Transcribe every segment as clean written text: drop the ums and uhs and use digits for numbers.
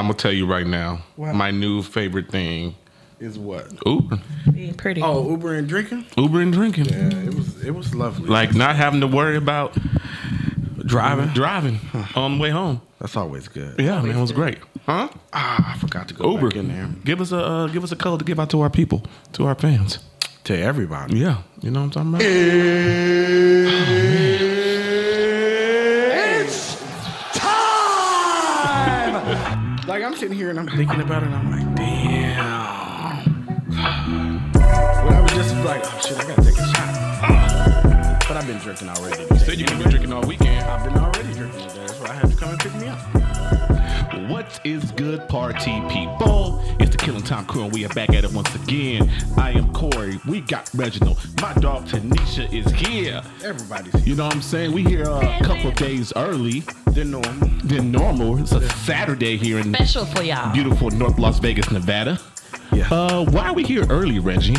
I'm gonna tell you right now. What? My new favorite thing is what? Uber. Being pretty. Oh, Uber and drinking. Uber and drinking. Yeah, it was lovely. Like not having to worry about driving on the way home. That's always good. Yeah, man, it was great. Huh? I forgot to go Uber. back in there. Give us a code to give out to our people, to our fans. To everybody. Yeah, you know what I'm talking about. It's time. Like I'm sitting here and I'm thinking about it and I'm like, damn. When I was just like, oh shit, I gotta take a shot. But I've been drinking already. You said you've been drinking all weekend. I've been already drinking today. That's why I had to come and pick me up. What is good, party people? It's the Killing Tyme Crew, and we are back at it once again. I am Corey. We got Reginald. My dog Tanisha is here. Everybody's here. You know what I'm saying? We here a couple days early Than normal. It's a Saturday here in Special for y'all. beautiful North Las Vegas, Nevada. Yeah. Why are we here early, Reggie?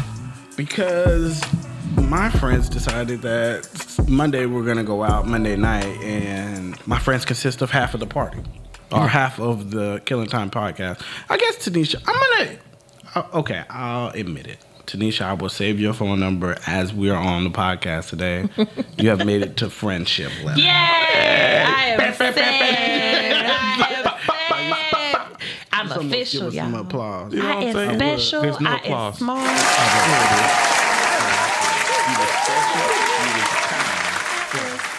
Because my friends decided that Monday we're going to go out Monday night, and my friends consist of half of the party. Or half of the Killing Tyme podcast. I guess, Tanisha, okay, I'll admit it. Tanisha, I will save your phone number as we are on the podcast today. You have made it to friendship level. Yay! I am saved. I'm official, Give us some y'all. applause. You know what I'm I saying? am special. There's no I applause. am smart.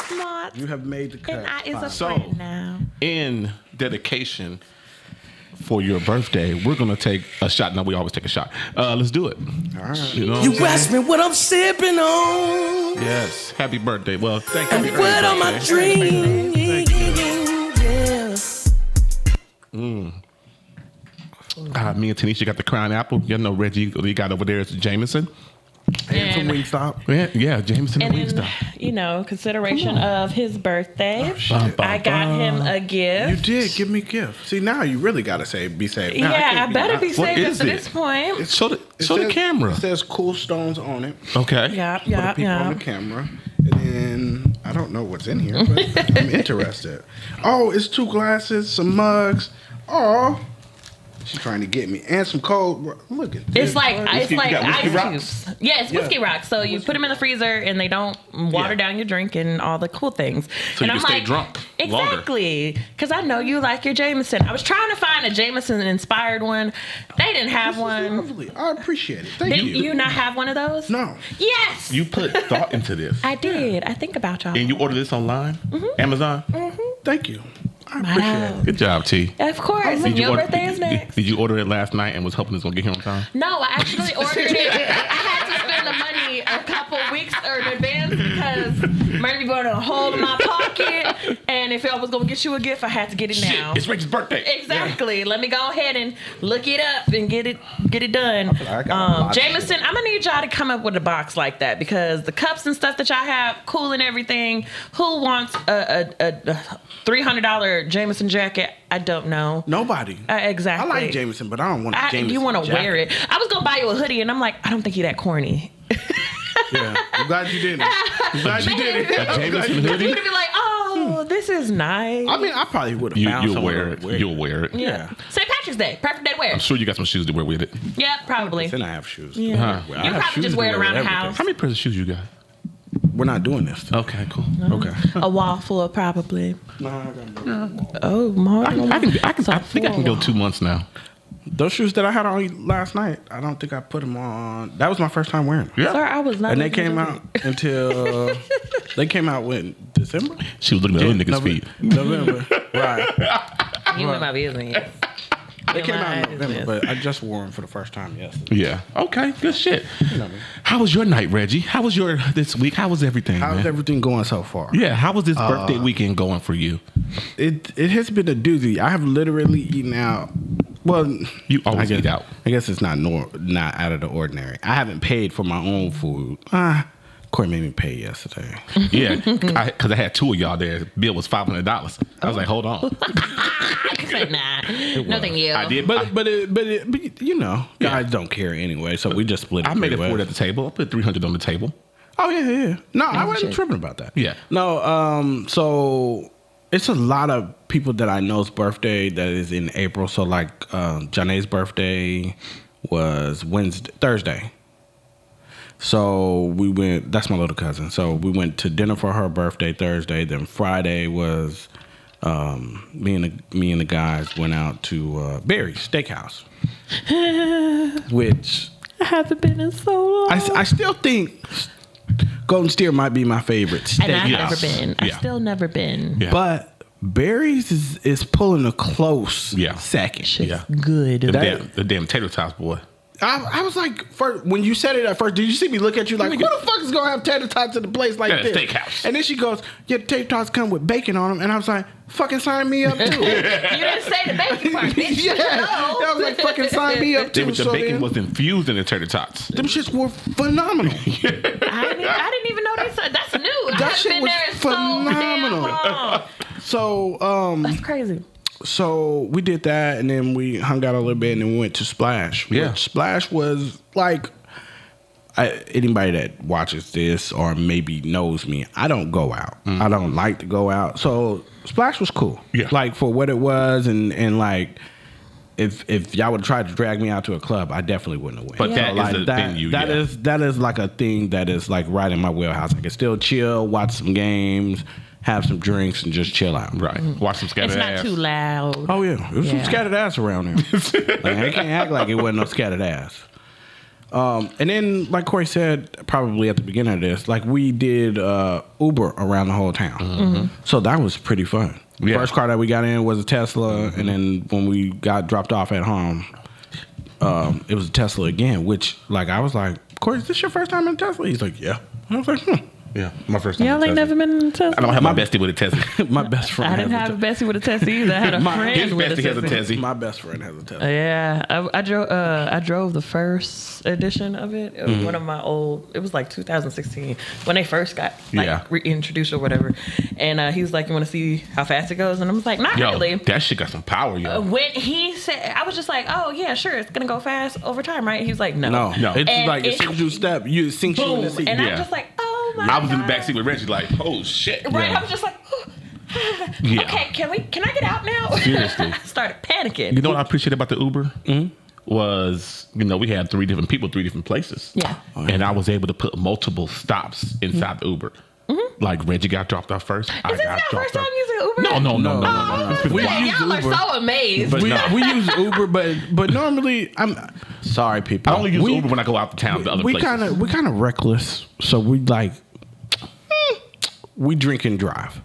Smart. You have made the cut. And I is a So- friend now. In dedication for your birthday, we're gonna take a shot. Now we always take a shot. Let's do it. All right. You know what You I'm saying? asked me what I'm sipping on. Yes. Happy birthday. Well, thank you. And what are my dreams? Yeah. Me and Tanisha got the crown apple. You know, Reggie, you got over there is Jameson. And some And- Wingstop. Yeah, Jameson and And in, Wingstop. consideration of his birthday, Bum, bum, I got him a You gift. did give me a gift. See, now you really got to be safe. Now, Yeah, I can't better be What saving is at it? this point. Show the It show the says- camera. It says Cool Stones on it. Okay. Yep, For the yep, people on yep. the camera. And then, I don't know what's in here, but I'm interested. Oh, it's 2 glasses, some mugs. Oh, she's trying to get me. And some cold. Look at this. It's like Whiskey- you got whiskey ice rocks? cubes. Yeah, it's whiskey rocks. So you put them in the freezer and they don't water Yeah. down your drink and all the cool things. So and you can stay drunk longer. Exactly, because I know you like your Jameson. I was trying to find a Jameson inspired one. They didn't have This is one. lovely. I appreciate it. Thank Did you. you not have one of those? No. Yes. You put thought into this. I did. I think about y'all. And you ordered this online? Amazon? Thank you. I appreciate it. Good job, T. Of course. And your birthday is next. Did you order it last night and was hoping it's going to get here on time? No, I actually ordered it. I had to spend the money a couple weeks in advance because Murphy brought a hole in my pocket. And if I was going to get you a gift, I had to get it Shit, now. it's Reggie's birthday. Exactly. Let me go ahead and look it up and get it done. I got a lot of Jameson, I'm gonna need y'all to come up with a box like that because the cups and stuff that y'all have, cool and everything. Who wants a $300 Jameson jacket? I don't know. Nobody. Exactly. I like Jameson, but I don't want a Jameson You want to jacket. wear it? I was gonna buy you a hoodie, and I'm like, I don't think you're that corny. Yeah. I'm glad you did it. I'm glad you did it. A Jameson You're hoodie? gonna be like, oh, this is nice. I mean, I probably would have found You'll someone wear to it. wear You'll wear it. Yeah. St. Patrick's Day, perfect day to wear. I'm sure you got some shoes to wear with it. Yeah, probably. Then I have shoes. Yeah. Huh. Well, I You have probably shoes just to wear it around the everything. house. How many pairs of shoes you got? We're not doing this. Okay, cool. Okay. A wall full, probably. No, I got Oh, more. I think I can go 2 months now. those shoes that I had on last night. I don't think I put them on. That was my first time wearing them. Yeah. Sir, I was not. And they listening came to out until they came out when December. She was looking at other niggas' feet. November. Right. it. You in my business. They came out in My November, business. but I just wore them for the first time yesterday. Yeah. Okay. Good shit. know me. How was your night, Reggie? How was your this week? How was everything, How's man? everything going so far? Yeah. How was this birthday weekend going for you? It has been a doozy. I have literally eaten out. Well, You always I guess, eat out. I guess it's not out of the ordinary. I haven't paid for my own food. Corey made me pay yesterday. Yeah, because I had 2 of y'all there. The bill was $500. I was like, hold on. I said, nah. No, thank you. I did. But you know, guys don't care anyway, so we just split it. I made it pretty for it well. at the table. I put $300 on the table. Oh yeah. No, I wasn't shit. tripping about that. Yeah. No, so it's a lot of people that I know's birthday that is in April. So like Janae's birthday was Thursday. So we went. That's my little cousin. So we went to dinner for her birthday Thursday. Then Friday was me and the guys went out to Barry's Steakhouse, which I haven't been in so long. I still think Golden Steer might be my favorite steakhouse. And I've never been. I've Yeah. still never been. Yeah. But Barry's is pulling a close second. Shit's Yeah. good. The damn tater tots, boy. I was like, when you said it at first, did you see me look at you like, who the fuck is going to have tater tots in a place like Yeah, this? Steakhouse. And then she goes, yeah, tater tots come with bacon on them. And I was like, fucking sign me up too. You didn't say the bacon part, bitch. Yeah. No. I was like, fucking sign me up too. The bacon was infused in the tater tots. Them shits were phenomenal. I didn't even know they said that's new. I haven't shit been was there in phenomenal. so damn long. So, That's crazy. So we did that, and then we hung out a little bit, and then we went to Splash. Yeah. Which Splash was like, anybody that watches this or maybe knows me, I don't go out. I don't like to go out. So Splash was cool. Yeah. Like for what it was, and like if y'all would have tried to drag me out to a club, I definitely wouldn't have went. But Yeah. that is like a venue. that is like a thing that is like right in my wheelhouse. I can still chill, watch some games, have some drinks, and just chill out. right. Watch some scattered It's not ass. too loud. Oh yeah, there's some Yeah. scattered ass around there. Like, I can't act like it wasn't no scattered ass. And then, like Corey said, probably at the beginning of this, like we did Uber around the whole town, so that was pretty fun. Yeah. First car that we got in was a Tesla, and then when we got dropped off at home, it was a Tesla again. Which, like, I was like, Corey, is this your first time in a Tesla? He's like, yeah. And I was like, Yeah, my first time. Y'all in ain't Tesla. never been in a Tesla? I don't have my bestie with a Tesla. My best friend. I didn't has have a bestie with a Tesla either. I had a His friend with a bestie has a Tesla. Tesla. My best friend has a Tesla. Yeah, I drove the first edition of it. It was one of my old. It was like 2016 when they first got like Yeah. reintroduced or whatever. And he was like, "You want to see how fast it goes?" And I was like, "Not Yo, really." that shit got some power, yo. When he said, I was just like, "Oh yeah, sure, it's gonna go fast over time, right?" He was like, "No, No, No. it's And like as soon as you step, you sink you in the boom." seat. And Yeah. I'm just like, "Oh my!" I was in the God. backseat with Reggie, like, oh shit. Right, Yeah. I was just like, Yeah. "Okay, can I get out now?" Seriously. I started panicking. You know what I appreciate about the Uber? Was, we had 3 different people, 3 different places. Yeah. And I was able to put multiple stops inside the Uber. Like Reggie got dropped off first. Is this your first time using Uber? No. Oh, It's been We a while. use y'all Uber. are so amazed. But We, no. we use Uber, but normally I'm sorry, people. I only use we, Uber when I go out to town to other we places. kind of reckless, so we like we drink and drive.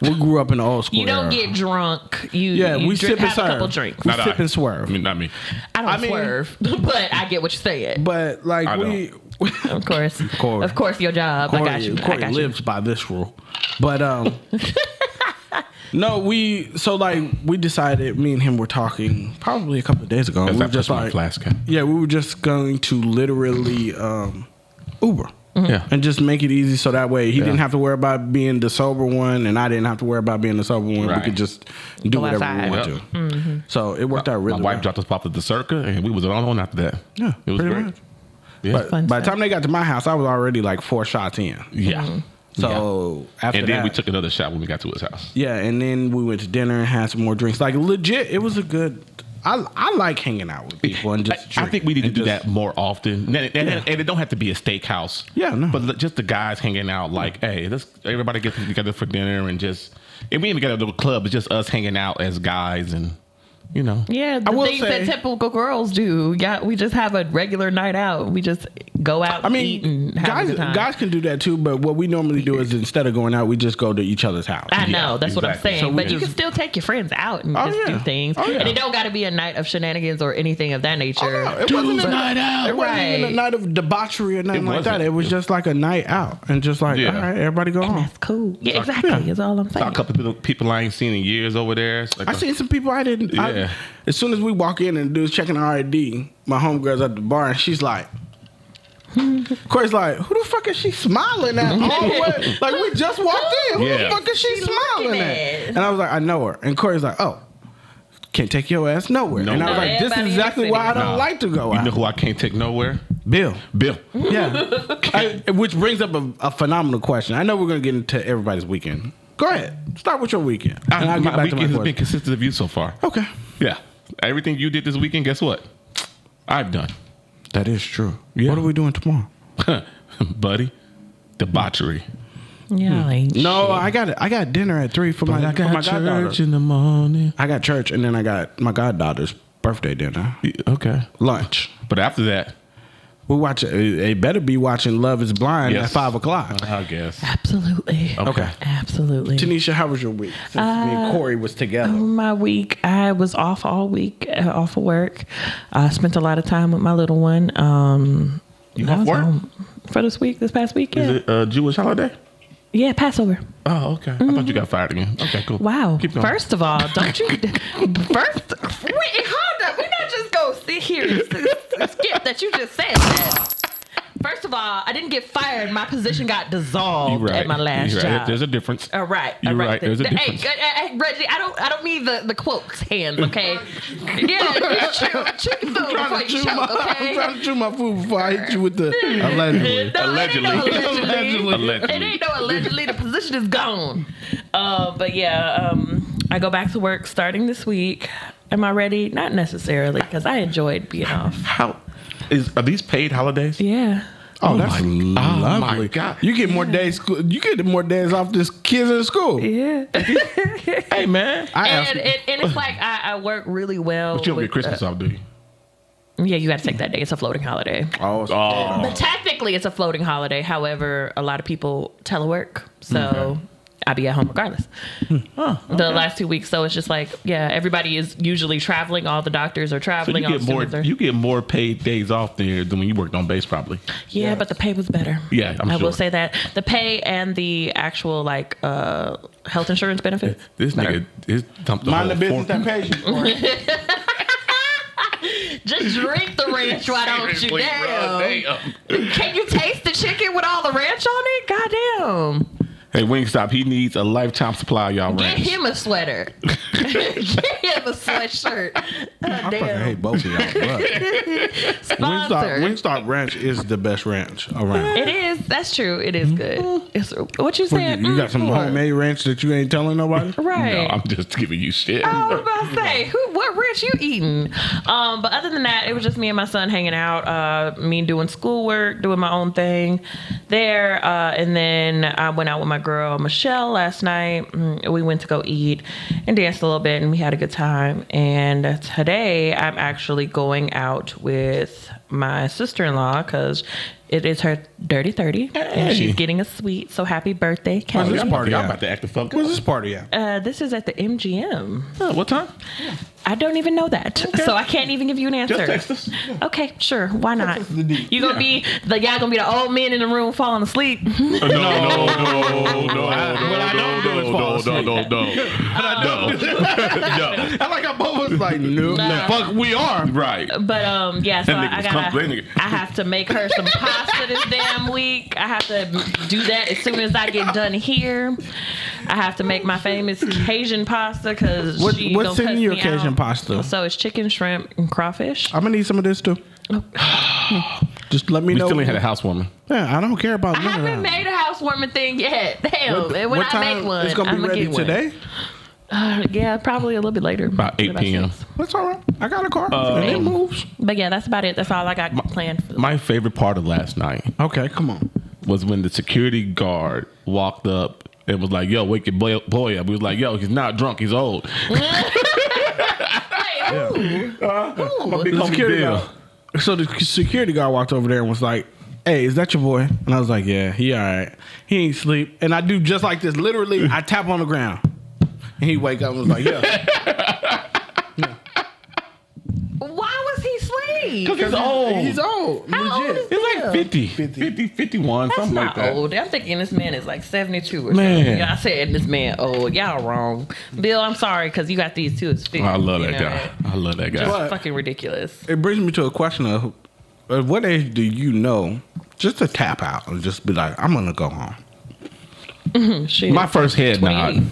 We grew up in the old school. You don't era. get drunk. Yeah, you we sip and have a couple serve. drinks. We Not sip I. and swerve. I mean, not me. I don't I mean- swerve, but I get what you're saying. But like I we, Of course, Corey. of course, your job. I got you. I Corey got you. lives by this rule. But no, we decided. Me and him were talking probably a couple of days ago. That's We were that just my like, flask. yeah, we were just going to literally Uber. Yeah. And just make it easy so that way he Yeah. didn't have to worry about being the sober one and I didn't have to worry about being the sober one. We Right. could just do Go whatever outside. we want Yep. to. So it worked out really My wife well. dropped us off at the Circa, and we was on after that. Yeah, it was pretty great. much. Yeah. But Fun by the stuff. time they got to my house, I was already like 4 shots in. Yeah. So after And then that, we took another shot when we got to his house. yeah, and then we went to dinner and had some more drinks. Like legit, it was a good. I like hanging out with people and just. I drink think we need to and do just- that more often. And it don't have to be a steakhouse. Yeah, no. But just the guys hanging out, like, hey, let's everybody get together for dinner and just. And we even got a little club. It's just us hanging out as guys and, Yeah, the will things say- that typical girls do. Yeah, we just have a regular night out. We just go out. I eat and mean, have a guys, good time. guys can do that too. But what we normally do is instead of going out, we just go to each other's house. I know, Yeah, that's what I'm exactly. saying. So we But you just- can still take your friends out and Oh, just yeah. do things. Oh, yeah. And it don't got to be a night of shenanigans or anything of that nature. Oh, no, it wasn't a But- night out. It wasn't even a Right. night of debauchery or nothing It like that. wasn't. It was just like a night out and just like, Yeah. all right, everybody go home. That's cool. Yeah, exactly. That's all I'm Saw saying. a couple of people I ain't seen in years over there. It's like I seen some people I didn't. Yeah. As soon as we walk in and the dude's checking our ID, my homegirl's at the bar and she's like, Corey's like, who the fuck is she smiling at? All the way, like we just walked in. Who the Yeah. fuck is she smiling looking at? at? And I was like, I know her. And Corey's like, oh, can't take your ass nowhere. No. And I was No, like, this is everybody in exactly the why I city. don't Nah. like to go You out. know who I can't take nowhere? Bill. Bill. Yeah. Which brings up a phenomenal question. I know we're gonna get into everybody's weekend. Go ahead. Start with your weekend. And I'll get My back to weekend has my been question. consistent of you so far. Okay. Yeah. Everything you did this weekend, guess what? I've done. That is true. Yeah. What are we doing tomorrow? Buddy, debauchery. Yeah, ain't No, shit. I got dinner at 3 for my goddaughter. in the morning. I got church, and then I got my goddaughter's birthday dinner. Okay. Lunch. But after that, We watch. They better be watching Love Is Blind Yes. at 5 o'clock. I guess. Absolutely. Okay. Absolutely. Tanisha, how was your week? Since me and Corey was together. My week, I was off all week, off of work. I spent a lot of time with my little one. You I off was work? home for this past week. Yeah, Is it a Jewish holiday? yeah, Passover. Oh, okay. I thought you got fired again. Okay, cool. Wow. Keep going. First of all, don't you? Wait, hold up. We're not just gonna sit here and skip that you just said that. First of all, I didn't get fired. My position got dissolved You're right. at my last You're right. job. There's a difference. All right. You're all right. There's a difference. Hey, Reggie, I don't need the quotes hands, okay? Yeah, chew your food before you choke, I'm okay? trying to chew my food before I hit you with the allegedly. No, Allegedly. It ain't no allegedly. Allegedly. It ain't no allegedly. The position is gone. But yeah, I go back to work starting this week. Am I ready? Not necessarily, because I enjoyed being off. Are these paid holidays? Yeah. Oh, that's my- lovely. oh my God. You get more days. You get more days off this kids in school. Yeah. Hey, man. And it's like I work really well. But you don't with, get Christmas off, do you? Yeah, you got to take that day. It's a floating holiday. Oh, But technically, it's a floating holiday. However, a lot of people telework, so I'll be at home regardless. The last 2 weeks, so it's just like, yeah, everybody is usually traveling. All the doctors are So traveling. you all get the more. students are- You get more paid days off there than when you worked on base, probably. yeah, but the pay was better. Yeah, I'm I sure. will say that the pay and the actual like health insurance benefits. This nigga is dumped the mind whole the business fork. that pays you for it. Just drink the ranch, why don't you? Seriously, bro, Damn. Can you taste the chicken with all the ranch on it? Goddamn. Hey, Wingstop, he needs a lifetime supply of y'all Get ranch. him a sweater. Get him a sweatshirt. I fucking Damn. hate both of y'all. But Sponsor. Wingstop Ranch is the best ranch around. It is. That's true. It is good. It's, what you What, saying? you got some for? homemade ranch that you ain't telling nobody? Right. No, I'm just giving you shit. I was about to say, what ranch you eating? But other than that, it was just me and my son hanging out, me doing schoolwork, doing my own thing there. And then I went out with my girl, Michelle, last night. We went to go eat and danced a little bit, and we had a good time. And today, I'm actually going out with my sister-in-law because it is her dirty 30, and she's getting a suite. So happy birthday, Kelly. this party Y'all at? about to act the fuck Where's up. this party at? This is at the MGM. What time? I don't even know that, so I can't even give you an answer. Just text us. Okay, sure, why not? us the D. You gonna be y'all gonna be the old men in the room falling asleep. No. What I don't do is fall asleep. I like how both was like, no, the fuck we are. Right. But yeah, so That nigga I was gotta. complaining. I have to make her some pasta this damn week. I have to do that as soon as I get done here. I have to make my famous Cajun pasta because What's in your Cajun pasta? So it's chicken, shrimp, and crawfish. I'm gonna need some of this too. Just let me We know. still ain't had a housewarming. Yeah, I don't care about I none of haven't that. made a housewarming thing yet. Damn. And when What I time make one, it's gonna I'm be gonna ready get one. today? Yeah, probably a little bit later. About 8 p.m. 6. That's all right. I got a car and it moves. But yeah, that's about it. That's all I got planned for the My favorite part of last night Okay, come on. was when the security guard walked up and was like, "Yo, wake your boy up." We was like, "Yo, he's not drunk. He's old." The security guard. So the security guard walked over there and was like, "Hey, is that your boy?" And I was like, "Yeah, he all right. He ain't sleep." And I do just like this. Literally, I tap on the ground, and he wake up and was like, "Yeah." Why was he asleep? Because he's old. He's old. How old Legit. is He's like 50, 50. 51, That's something not like that. old. I'm thinking this man is like 72 or Man. something. Y'all said this man old. Y'all wrong. Bill, I'm sorry because you got these two as 50. I love you that know? guy. I love that guy. What? Fucking ridiculous. It brings me to a question of, at what age do you know just to tap out and just be like, "I'm gonna go home"? Shit. My first head nod. 28.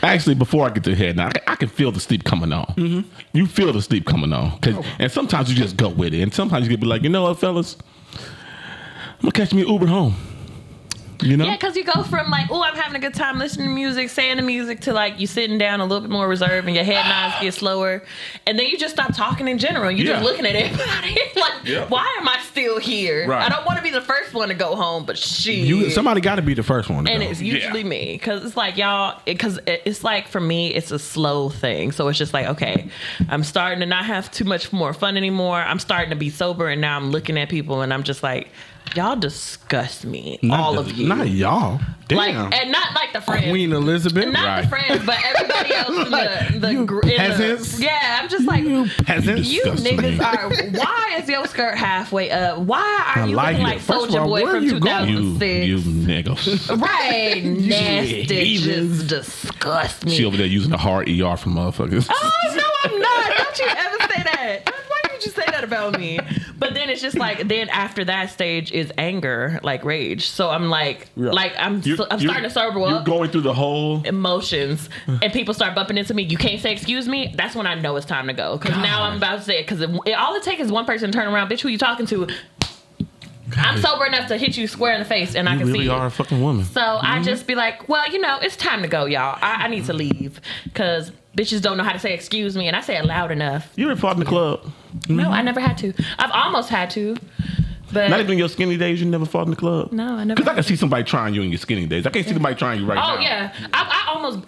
Actually, before I get to the head nod, I can feel the sleep coming on. Mm-hmm. You feel the sleep coming on. And sometimes you just go with it. And sometimes you can be like, "You know what, fellas? I'm going to catch me an Uber home." You know? Yeah, because you go from like, oh, I'm having a good time listening to music, saying the music, to like you sitting down a little bit more reserved and your head nods get slower. And then you just stop talking in general. You're just looking at everybody like, why am I still here? Right. I don't want to be the first one to go home, but shit. Somebody got to be the first one to And go. it's usually me, because it's like y'all, because it's like for me, it's a slow thing. So it's just like, okay, I'm starting to not have too much more fun anymore. I'm starting to be sober, and now I'm looking at people and I'm just like, y'all disgust me, all of you. Not y'all. Damn. Like, and not like the friends. Queen Elizabeth. Not the friends, but everybody else in the peasants. yeah, I'm just like, You peasants. you niggas are. Why is your skirt halfway up? Why are you like looking it. like First of Soulja all, Boy where from you going? 2006? You niggas. Right, nasty, heathens. just disgust me. She over there using the hard ER for motherfuckers. Oh no, I'm not. Don't you ever say that. Why did you say that about me? But then it's just like, then after that stage is anger, like rage. So I'm like, I'm starting to sober You're up. going through the whole Emotions, and people start bumping into me. You can't say excuse me. That's when I know it's time to go. Because now I'm about to say it. Because all it takes is one person to turn around. Bitch, who you talking to? I'm sober enough to hit you square in the face, and I can really see are it. a fucking woman. So I just be like, well, it's time to go, y'all. I need to leave, because bitches don't know how to say excuse me, and I say it loud enough. You ever fought in the club? No, I never had to. I've almost had to, but Not even in your skinny days, you never fought in the club? no, I never. Because I can see somebody trying you in your skinny days. I can't see somebody trying you right now. Oh yeah,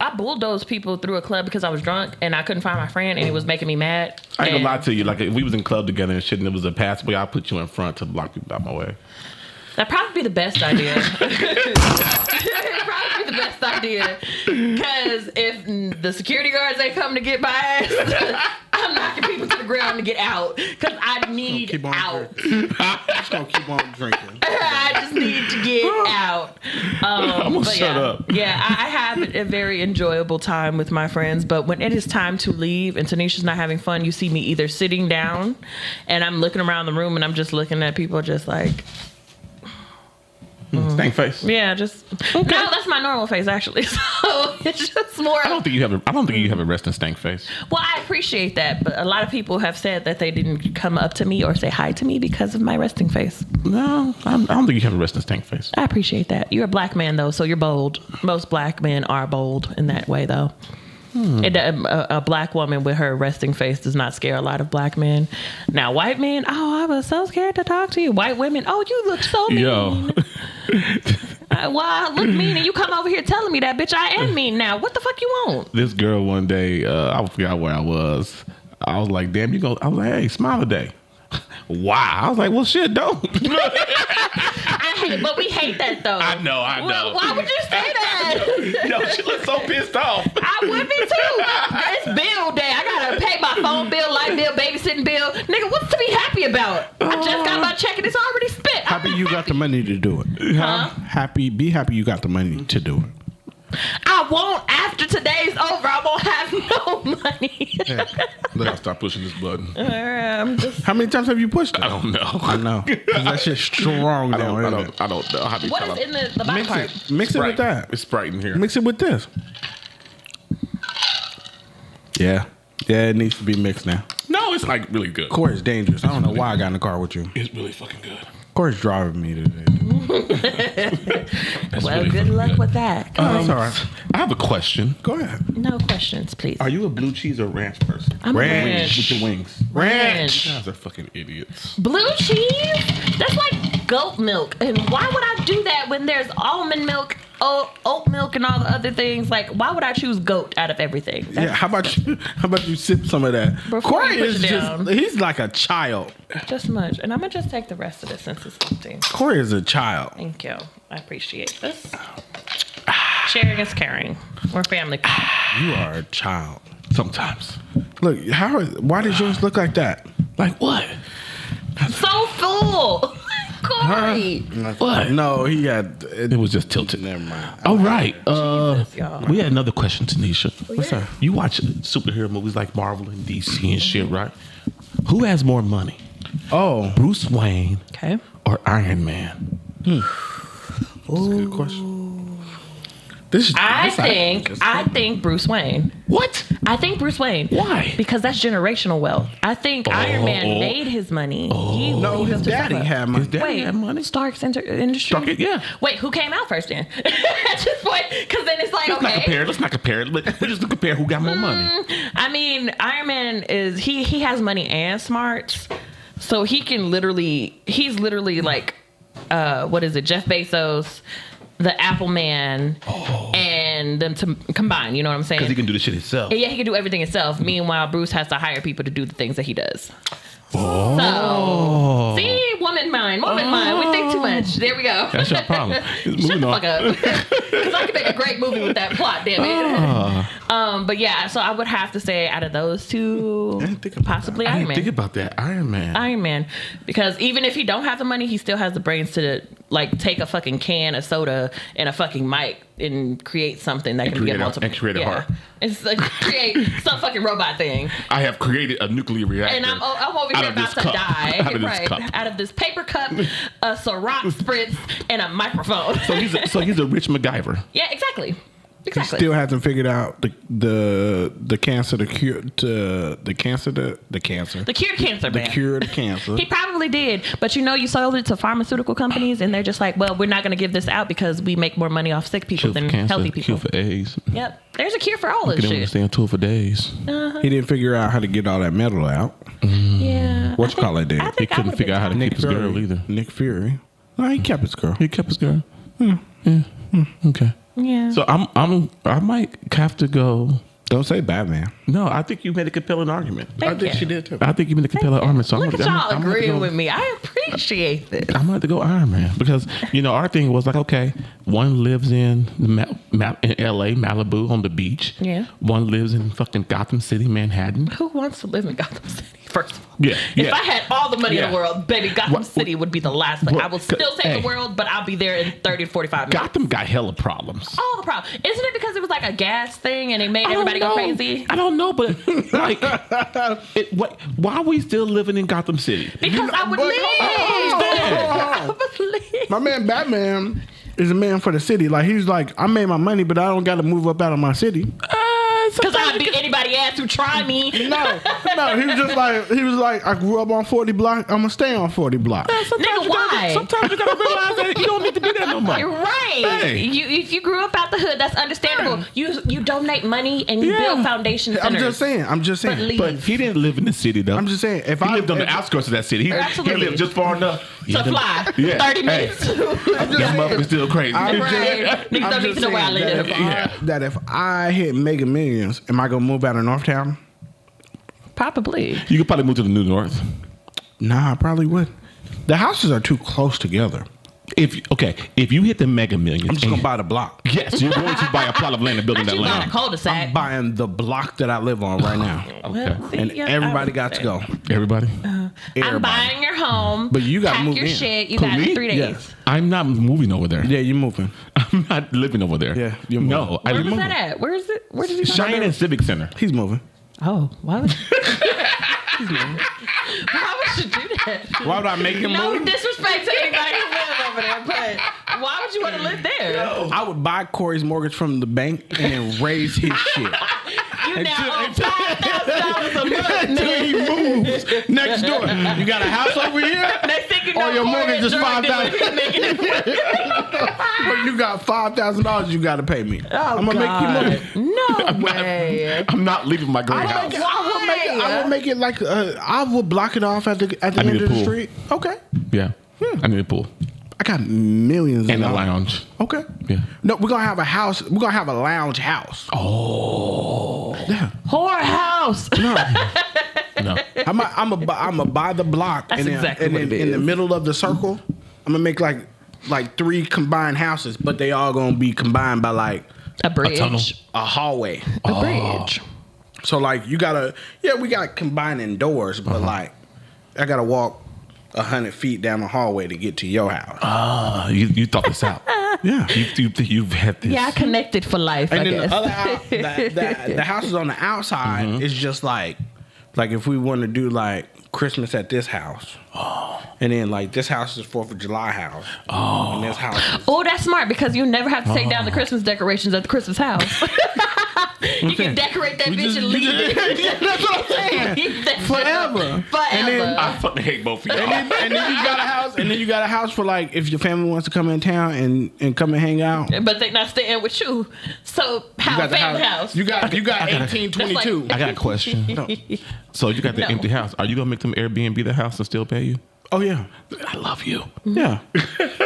I bulldozed people through a club because I was drunk and I couldn't find my friend, and it was making me mad. I ain't And gonna lie to you. Like, if we was in club together and shit and there was a passway, I'll put you in front to block people out my way. That'd probably be the best idea. It'd probably be the best idea, because if the security guards ain't come to get my ass, I'm knocking people to the ground to get out, because I need Keep on out. just gonna keep on drinking. I just need to get out. I'm gonna But shut yeah, up. Yeah, I have a very enjoyable time with my friends, but when it is time to leave and Tanisha's not having fun, you see me either sitting down and I'm looking around the room and I'm just looking at people just like, Stank face. yeah, just no, that's my normal face actually. So it's just more. I don't think you have a resting stank face. Well, I appreciate that, but a lot of people have said that they didn't come up to me or say hi to me because of my resting face. No, I don't think you have a resting stank face. I appreciate that. You're a black man though, so you're bold. Most black men are bold in that way though. A black woman with her resting face does not scare a lot of black men. Now, white men, oh, I was so scared to talk to you. White women, oh, you look so mean. Yo. Well, I look mean, and you come over here telling me that, bitch, I am mean now. What the fuck you want? This girl one day, I forgot where I was. I was like, damn, I was like, hey, smile today. Wow. I was like, well, shit, don't. I hate it, but we hate that though. I know. Well, why would you say that? Yo, she looks so pissed off. I would be too. It's bill day. I gotta pay my phone bill, light bill, babysitting bill. Nigga, what's to be happy about? I just got my check and it's already spent. Happy you got the money to do it. Huh? Be happy you got the money to do it. I won't. After today's over, I won't have no money. I'll stop pushing this button. I'm just. How many times have you pushed it? I don't know. I know. 'Cause that shit's strong I now. don't isn't know. it? I don't know how to What tell is them. in the bottom part? Mix it with that. It's Sprite in here. Mix it with this. Yeah. Yeah, it needs to be mixed now. No, it's like really good. Corey's dangerous. I don't know why I got in the car with you. It's really fucking good. Corey's driving me today. Well, really good fucking luck good. with that. That's all right. I have a question. Go ahead. No questions, please. Are you a blue cheese or ranch person? I'm a Ranch. With your wings. Ranch. You guys are fucking idiots. Blue cheese? That's like goat milk. And why would I do that when there's almond milk, oat milk, and all the other things? Like, why would I choose goat out of everything? Yeah, how about you sip some of that? Before Corey you push is it down. he's like a child. Just much. And I'm going to just take the rest of this since it's empty. Corey is a child. Thank you. I appreciate this. Sharing is caring. We're family. You are a child. Sometimes. Look, why does yours look like that? Like what? So full. Corey. What? No, he had It was just tilted. Never mind. All right. Jesus, y'all. We had another question, Tanisha. What's that? You watch superhero movies like Marvel and DC and shit, right? Who has more money? Oh, Bruce Wayne Okay. or Iron Man? that's a good question. I think Bruce Wayne. What? I think Bruce Wayne. Why? Because that's generational wealth. I think Iron Man made his money. No, his daddy had money. Wait, money. Stark's Industry. Yeah. Wait, who came out first then? At this point, because then it's like, Let's not compare it. We just compare who got more money. I mean, Iron Man is he has money and smarts, so he's literally like, what is it? Jeff Bezos, the Apple Man, and them to combine. You know what I'm saying? Because he can do the shit himself. Yeah, he can do everything himself. Meanwhile, Bruce has to hire people to do the things that he does. Oh. So, see, woman mind. We think too much. There we go. That's your problem. Shut the fuck up. Because I could make a great movie with that plot, damn it. But yeah, so I would have to say out of those two, possibly I Iron didn't Man. think about that. Iron Man. Because even if he don't have the money, he still has the brains to like take a fucking can of soda and a fucking mic and create something that can get multiple. And create a heart. It's like create some fucking robot thing. I have created a nuclear reactor. And I'm over here about to die. Out of this paper cup, a Ciroc spritz, and a microphone. So he's a rich MacGyver. Yeah, exactly. He still hasn't figured out the cancer, the cure to the cancer, the cancer. The cure cancer, man. The cure to cancer. He probably did, but you sold it to pharmaceutical companies, and they're just like, well, we're not going to give this out because we make more money off sick people than healthy people. Cure for AIDS. Yep, there's a cure for all this You can shit. understand tour for days. He didn't figure out how to get all that metal out. Yeah. What you call it, dude? He couldn't figure out how to keep his girl either. Nick Fury. No, he kept his girl. He kept his girl. Yeah. Okay. Yeah. So I might have to go. Don't say Batman. No, I think you made a compelling argument. I think she did too. I think you made a compelling argument. So Look at y'all I'm agreeing with me. I appreciate this. I'm gonna have to go Iron Man because our thing was like, okay, one lives in in L.A. Malibu on the beach. Yeah. One lives in fucking Gotham City, Manhattan. Who wants to live in Gotham City? First of all, If I had all the money in the world, baby, Gotham City would be the last place. I will still save the world, but I'll be there in 30 to 45 minutes. Gotham got hella problems. All the problem. Isn't it because it was like a gas thing and it made everybody go crazy? I don't know, but like, why are we still living in Gotham City? Because I would leave. My man Batman is a man for the city. Like he's like, I made my money, but I don't got to move up out of my city. Because I'd beat anybody ass who try me. No. He was like, I grew up on 40 block. I'm gonna stay on 40 block. Nigga, why? Sometimes you gotta realize that you don't need to be there no more. You're right. Hey. If you grew up out the hood, that's understandable. You donate money and you build foundation centers. I'm just saying. But he didn't live in the city though. I'm just saying. If he lived on the outskirts of that city, he lived just far enough to fly. 30 minutes. That motherfucker's still crazy. Niggas don't need to know where I live. That if I hit Mega Millions, am I gonna move out of Northtown? Probably. You could probably move to the New North. Nah, I probably would. The houses are too close together. If you hit the Mega Millions, I'm just gonna buy the block. Yes, you're going to buy a plot of land and building that land. You cul-de-sac. I'm buying the block that I live on right now. Well, see, And everybody got to go. Everybody? I'm buying your home. But you gotta pack move your in. shit. You Who, got me? 3 days. Yes. I'm not moving over there. Yeah, you're moving. I'm not living over there. Yeah, you're moving. No, Where was that at? Where is it? Where did you Cheyenne Civic Center. He's moving. Oh, why would why would you do that? Why would I make him No move? disrespect to anybody who lives over there, but why would you want to live there? I would buy Corey's mortgage from the bank and then raise his shit. You now owe $5,000 a month. Until he moves next door. You got a house over here? Next thing you Or know, your mortgage is $5,000. Making it work. Or you got $5,000 you got to pay me. I'm going to make you move. No way. I'm not leaving my great house. I will make it like I will block it off at the end need of a the pool. street. Okay. Yeah. I need a pool. I got millions And of a dollars. lounge. Okay. Yeah. No, we're gonna have a house. We're gonna have a lounge house. Oh. Yeah. Whore house. No. I'm gonna buy the block. That's exactly what it in the is. middle of the circle, I'm gonna make like 3 combined houses, but they all gonna be combined by like A bridge. tunnel. a hallway. A bridge. So like we got combining doors, but like I gotta walk 100 feet down the hallway to get to your house. You thought this out. Yeah. You've had this. Yeah, connected for life, And I then guess. the other house, the houses on the outside is just like if we want to do like Christmas at this house, And then like this house is 4th of July house. Oh. And this house is, Oh, that's smart because you never have to take down the Christmas decorations at the Christmas house. You can decorate that bitch and leave it. That's what I'm saying. Leave that Forever. Forever. And then, I fucking hate both of y'all. and then you got a house, and then you got a house for like if your family wants to come in town and come and hang out. But they not staying with you. So how You got family house? You got 1822. I got a question. So you got the No. empty house. Are you gonna make them Airbnb the house and still pay you? Oh yeah. I love you. Yeah.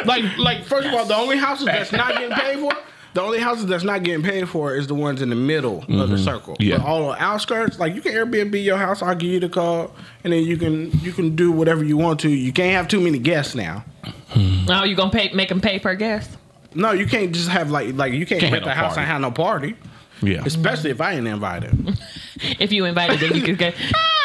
like first of all, the only houses that's not getting paid for. The only houses that's not getting paid for is the ones in the middle of the circle. Yeah. But all the outskirts, like you can Airbnb your house. I'll give you the code, and then you can do whatever you want to. You can't have too many guests now. Oh, you gonna make them pay per guest? No, you can't just have like you can't Can't rent have the no house party. and have no party. Yeah. Especially if I ain't invited. If you invited, then you could get.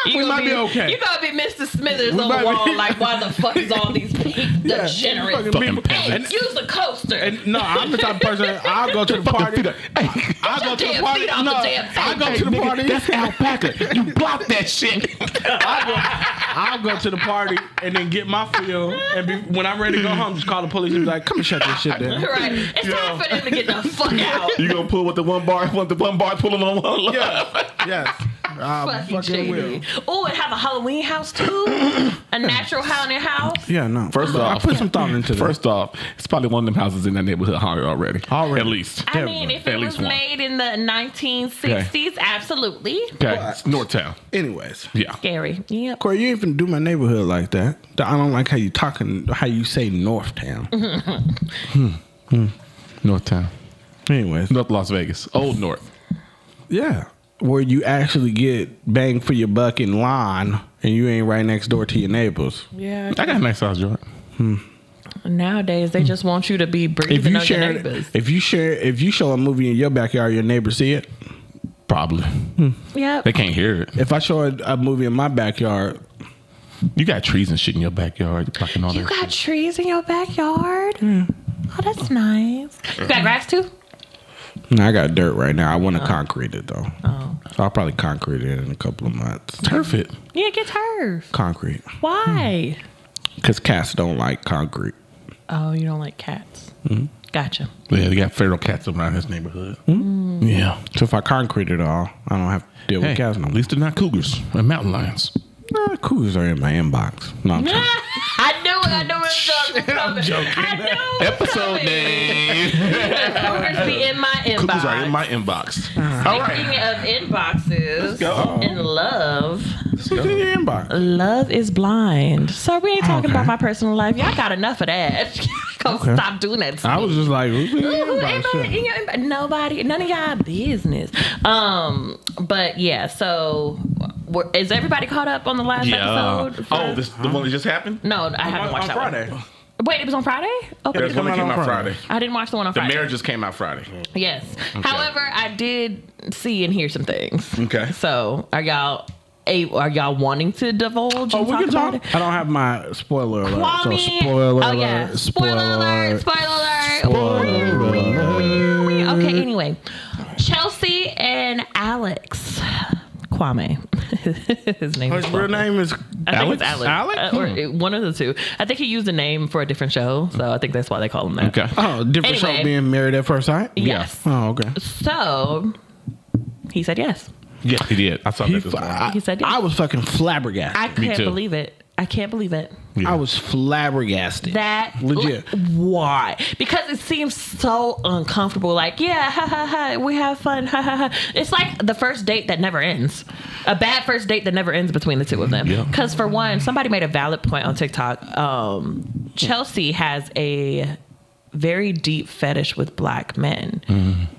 We might be okay. You gotta be Mr. Smithers We on might the be- wall. Like, why the fuck is all these degenerate? fucking people. Hey, use the coaster. And no, I'm the type of person. I'll go to the party. I'll go to the damn party. feet off the No, damn I'll go to the Nigga, party. that's alpaca. You block that shit. I'll go to the party and then get my fill. And when I'm ready to go home, just call the police and be like, "Come and shut this shit down." Right. It's time for them to get the fuck out. You gonna pull with the one bar pulling on one line. Yeah. Yes. I fucking will. Oh, and have a Halloween house too. A natural haunted house. Yeah, no. First I off, put some thought into that. First off, it's probably one of them houses in that neighborhood haunted already. Already. At least. I mean, if At it was least one. made in the 1960s, absolutely. Okay. It's Northtown. Anyways, Yeah. Scary. Yep. Corey, you ain't finna do my neighborhood like that. I don't like how you talking, how you say Northtown. Northtown. Anyways, North Las Vegas. Old North. yeah, where you actually get bang for your buck in line, and you ain't right next door to your neighbors. Yeah. I got a nice house joint. Nowadays, they just want you to be If breathing you on your share, neighbors. if you show a movie in your backyard, your neighbors see it. Probably. Yep. They can't hear it. If I show a movie in my backyard, You got trees and shit in your backyard. You're blocking all You that got shit. trees in your backyard? Oh, that's nice. You got grass too? no, I got dirt right now. I want to concrete it though. So I'll probably concrete it in a couple of months. Turf it. Yeah, get turf. Concrete, Why? because cats don't like concrete. Oh, you don't like cats. Gotcha. Yeah, they got feral cats around his neighborhood. Yeah. So if I concrete it all, I don't have to deal Hey, with cats no at more. least they're not cougars or mountain lions. Cougars are in my inbox. No, I'm joking. I knew it. I knew it was coming. I knew it was Episode coming. name. Cougars be in my inbox. Cougars are in my inbox. All right. Speaking of inboxes go. and love, What's in your inbox? love is blind. So we ain't talking Okay. about my personal life. Y'all got enough of that. Go stop doing that. To I me. was just like, who's in your Who inbox? anybody in your inbox? Nobody, none of y'all business. But yeah, so is everybody caught up on the last episode? Oh, the one that just happened? No, I haven't watched on that Friday. one. Wait, it was on Friday? Oh, There's one that came out Friday. I didn't watch the one on The Friday. marriage just came out Friday. Yes. However, I did see and hear some things. Okay. So are y'all wanting to divulge? Oh, and we can about talk. it? I don't have my spoiler alert. Kwame. So spoiler Oh alert. yeah. Spoiler alert. Spoiler Spoiler alert. Okay. Anyway, Chelsea and Alex. Kwame. His name. His is real Kwame. name is I think it's Alex. Alex? Or one of the two. I think he used a name for a different show, so I think that's why they call him that. Okay. Oh, different Anyway. show being Married at First Sight? Yes. Oh, okay. So he said yes. Yeah, he did. I saw that this morning. He said yes. I was fucking flabbergasted. I can't too. believe it. I can't believe it. Yeah. I was flabbergasted. That Legit. Why? Because it seems so uncomfortable. Like, yeah, ha ha ha, we have fun, ha ha ha. It's like the first date that never ends. A bad first date that never ends between the two of them. Yeah. Because for one, somebody made a valid point on TikTok. Chelsea has a very deep fetish with black men,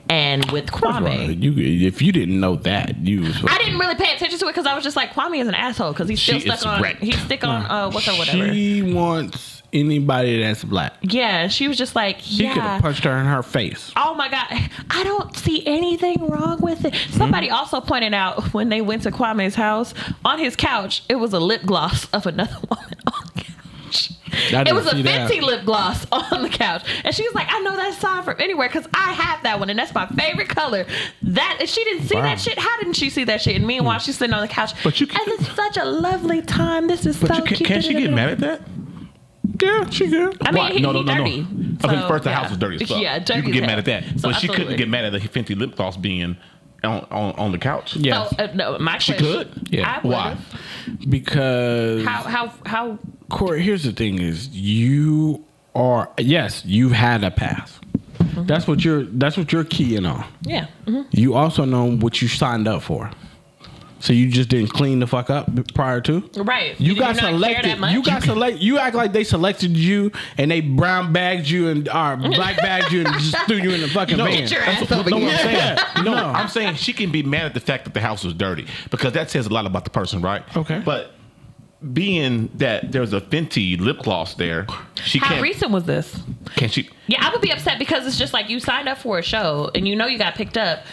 and with Kwame. If you didn't know that, you was I didn't really pay attention to it because I was just like, Kwame is an asshole because he's still She is stuck on. wrecked. He's stuck on what's or whatever. She wants anybody that's black. Yeah, she was just like, He could yeah. have punched her in her face. Oh my God, I don't see anything wrong with it. Somebody also pointed out when they went to Kwame's house, on his couch, it was a lip gloss of another woman on the couch. It was a Fenty lip gloss on the couch. And she was like, I know that sign from anywhere because I have that one and that's my favorite color. That she didn't see that shit. How didn't she see that shit? And meanwhile, she's sitting on the couch. But you and it's such a lovely time. This is But so you cute. can't she get mad at that? Yeah, she good. I mean, Why? he No. dirty. I mean, first, the house was dirty as fuck. Yeah, dirty You can as get hell. mad at that. So But she couldn't absolutely. get mad at the Fenty lip gloss being on the couch. Yeah. So, no, my She question. could? Yeah. I Why? would've. Because How? Corey, here's the thing: is you've had a past. Mm-hmm. That's what you're keying on. Yeah. Mm-hmm. You also know what you signed up for. So you just didn't clean the fuck up prior to? Right. You Do got not care selected. that much? You got select. You act like they selected you and they brown bagged you and black bagged you and just threw you in the fucking van. Get your ass No, over what I'm here. saying. No, I'm saying she can be mad at the fact that the house was dirty because that says a lot about the person, right? Okay. But being that there's a Fenty lip gloss there, she How can't. recent was this? Can she? Yeah, I would be upset because it's just like you signed up for a show and you know you got picked up.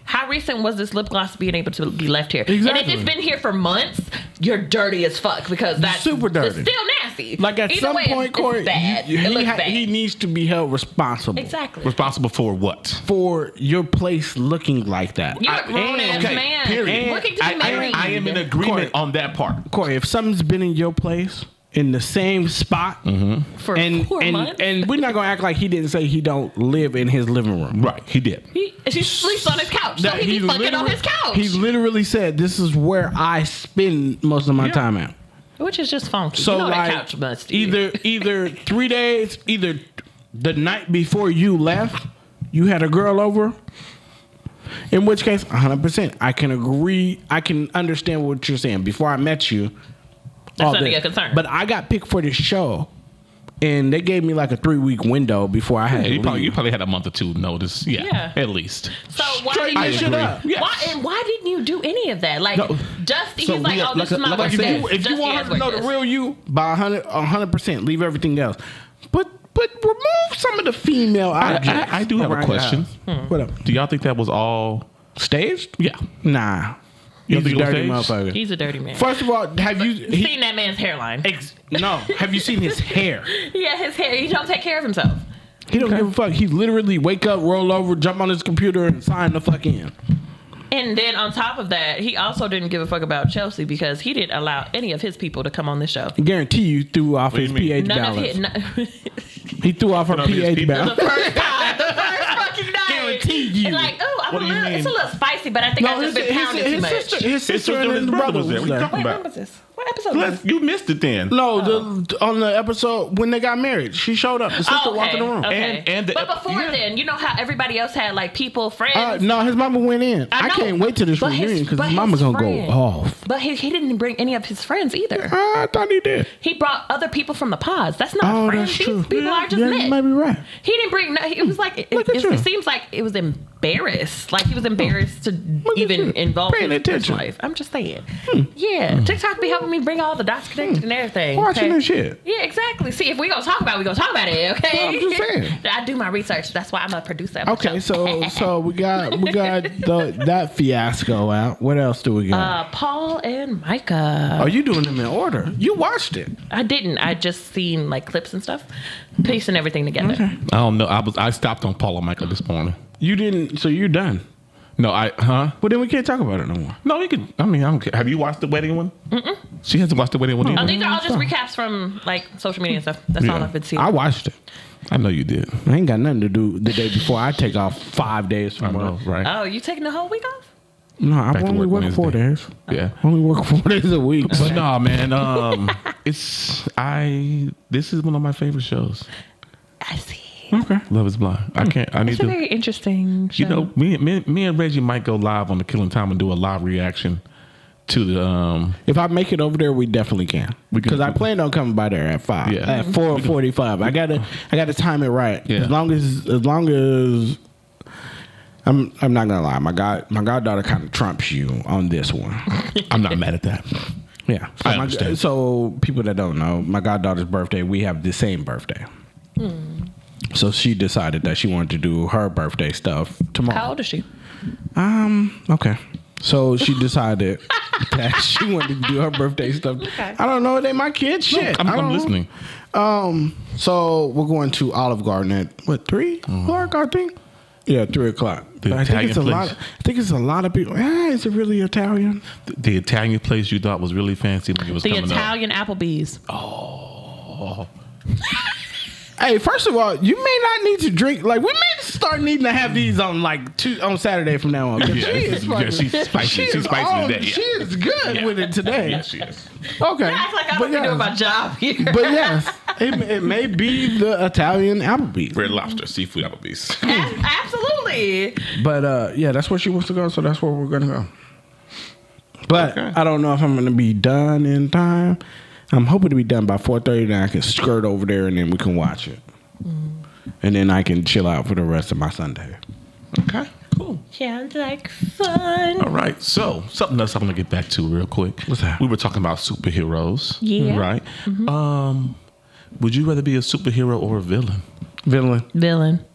How recent was this lip gloss being able to be left here? Exactly. And if it's been here for months, you're dirty as fuck because that's Super dirty. It's still nasty. Like at Either some way, point, Corey, it's bad. It looks bad. he needs to be held responsible Exactly. Responsible for what? for your place looking like that. You're a grown ass okay, man. period. Looking to be I married. am in agreement Corey. on that part. Corey, if something's been in your place in the same spot for and 4 months. and we're not gonna act like he didn't say he don't live in his living room. Right, he did. She sleeps on his couch, so That he be fucking on literally- his couch. He literally said, "This is where I spend most of my Yeah. time at." Which is just funky. So you know like that couch must either 3 days, either the night before you left, you had a girl over. In which case, 100%, I can agree. I can understand what you're saying. Before I met you, That's all not this. a concern. But I got picked for this show, and they gave me like a 3-week window before I had to You leave. probably had a month or two notice. Yeah, Yeah. at least. So why Straighten didn't your you shit up. Yes. Why didn't you do any of that? Like No. Dusty, So he's like, we- oh, this is my like I work said, day. If you Dusty want has her to know work the days. real you, by 100%, leave everything else. But remove some of the female objects. I do have a around question. your house. What up? Do y'all think that was all Staged? Yeah. Nah. You He's don't a think it was dirty staged? motherfucker. He's a dirty man. First of all, have you Seen that man's hairline. no? Have you seen his hair? Yeah, his hair. He don't take care of himself. He don't give a fuck. He literally wake up, roll over, jump on his computer, and sign the fuck in. And then on top of that, he also didn't give a fuck about Chelsea because he didn't allow any of his people to come on this show. I guarantee you threw off What do his you mean? pH None of balance. his. He threw off her None of his pH people? The balance. first time, the first fucking night. Guarantee you. And like, oh, What do you it's a mean? little spicy, but I think I just been pounding too much. His sister and his brother was What you there. talking Wait, about? when was this? What episode was this? You missed it then. No, on the episode when they got married, she showed up. The sister Oh, walked in the room. Okay. And the but before yeah. then, you know how everybody else had like people, friends. No, his mama went in. I know, can't wait to this but his- reunion because but his mama's his gonna friend- go off. But he didn't bring any of his friends either. I thought he did. He brought other people from the pods. That's not Oh, friends. that's These true. people are just yeah, met. you might be right. He didn't bring. No, it was like Look at you. it seems like it was embarrassed. Like he was embarrassed to at even you. involve Paying his personal attention. life. I'm just saying. Yeah, TikTok be helping me bring all the dots connected and everything. Watching okay? this shit. Yeah, exactly. See, if we gonna talk about it, we gonna talk about it. Okay. Well, I'm just saying. I do my research. That's why I'm a producer. Of the Okay, show. so we got that fiasco out. What else do we got? Paul and Micah. Oh, you doing them in order? You watched it. I didn't. I just seen like clips and stuff, piecing everything together. Okay. I don't know. I stopped on Paula Michael this morning. You didn't. So you're done. No, Well, then we can't talk about it no more. No, you can. I mean, I don't care. Have you watched the wedding one? She hasn't watched the wedding one Oh, either. these are all just recaps from like social media and stuff. That's all Yeah. I've been seeing. I watched it. I know you did. I ain't got nothing to do the day before I take off 5 days I from know, work. right? Oh, you taking the whole week off? No, I Back to only work work 4 Wednesday. days. Yeah. I only work 4 days a week. But no, man. This is one of my favorite shows. I see. Okay. Love Is Blind. I need It's a to. very interesting show. You know, me and Reggie might go live on the Killing Time and do a live reaction to the. If I make it over there, we definitely can. We can Because I do- planned on coming by there at 5. Yeah. At 4:45. I gotta time it right. Yeah. As long as I'm not gonna lie. My goddaughter kind of trumps you on this one. I'm not mad at that. Yeah. I understand. So people that don't know, my goddaughter's birthday, we have the same birthday. So she decided that she wanted to do her birthday stuff tomorrow. How old is she? Okay. So she decided that she wanted to do her birthday stuff. Okay. I don't know. They my kids. Shit. I I'm don't know. listening. So we're going to Olive Garden at what 3 o'clock? I think. Yeah, 3 o'clock. The I think Italian it's a place. lot. I think it's a lot of people. Is it really Italian? The Italian place you thought was really fancy when you was The coming up. Italian Applebee's. Hey, first of all, you may not need to drink. Like, we may start needing to have these on on Saturday from now on. Yeah, She's spicy. She's spicy today. She is good with it today. Yes, she is. Okay. I act like I don't be doing my job here. But yes, it may be the Italian Applebee's. Red Lobster, seafood Applebee's. Absolutely. But yeah, that's where she wants to go, so that's where we're gonna go. But Okay. I don't know if I'm gonna be done in time. I'm hoping to be done by 4:30, then I can skirt over there and then we can watch it. And then I can chill out for the rest of my Sunday. Okay, cool. Sounds like fun. All right, so something else I'm gonna get back to real quick. What's that? We were talking about superheroes. Yeah. Right. Would you rather be a superhero or a villain? Villain.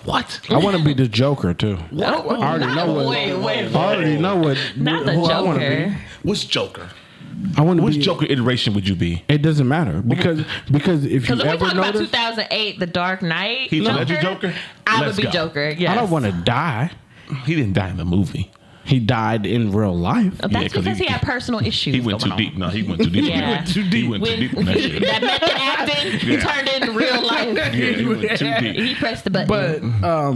What? I want to be the Joker too. I already know what. Wait. I already know what. Not the who I want to Joker. be. Which Joker? I want to Which be. Joker iteration would you be? It doesn't matter because if you Because if we ever talk about notice, 2008, The Dark Knight, Heath Ledger Joker? I Let's would be go. Joker. Yes. I don't want to die. He didn't die in the movie. He died in real life. That's 'cause because he- he had personal issues. He went too going deep. on. No, he went too deep. Yeah. He went too deep. He went too deep in that shit. That method acting, he turned into real life. Yeah, he went too deep. He pressed the button. But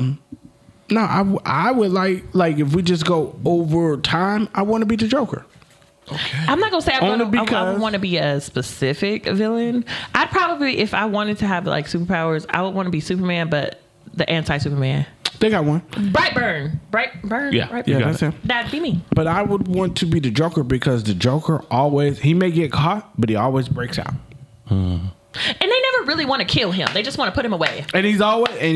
no, I would like if we just go over time, I want to be the Joker. I'm not gonna say Only I because- would want to be a specific villain. I'd probably, if I wanted to have like superpowers, I would want to be Superman, but the anti-Superman. They got one. Brightburn. Yeah. Brightburn. Yeah, got that's it. him. That'd be me. But I would want to be the Joker because the Joker he may get caught, but he always breaks out. And they never really want to kill him. They just want to put him away. And he's always That's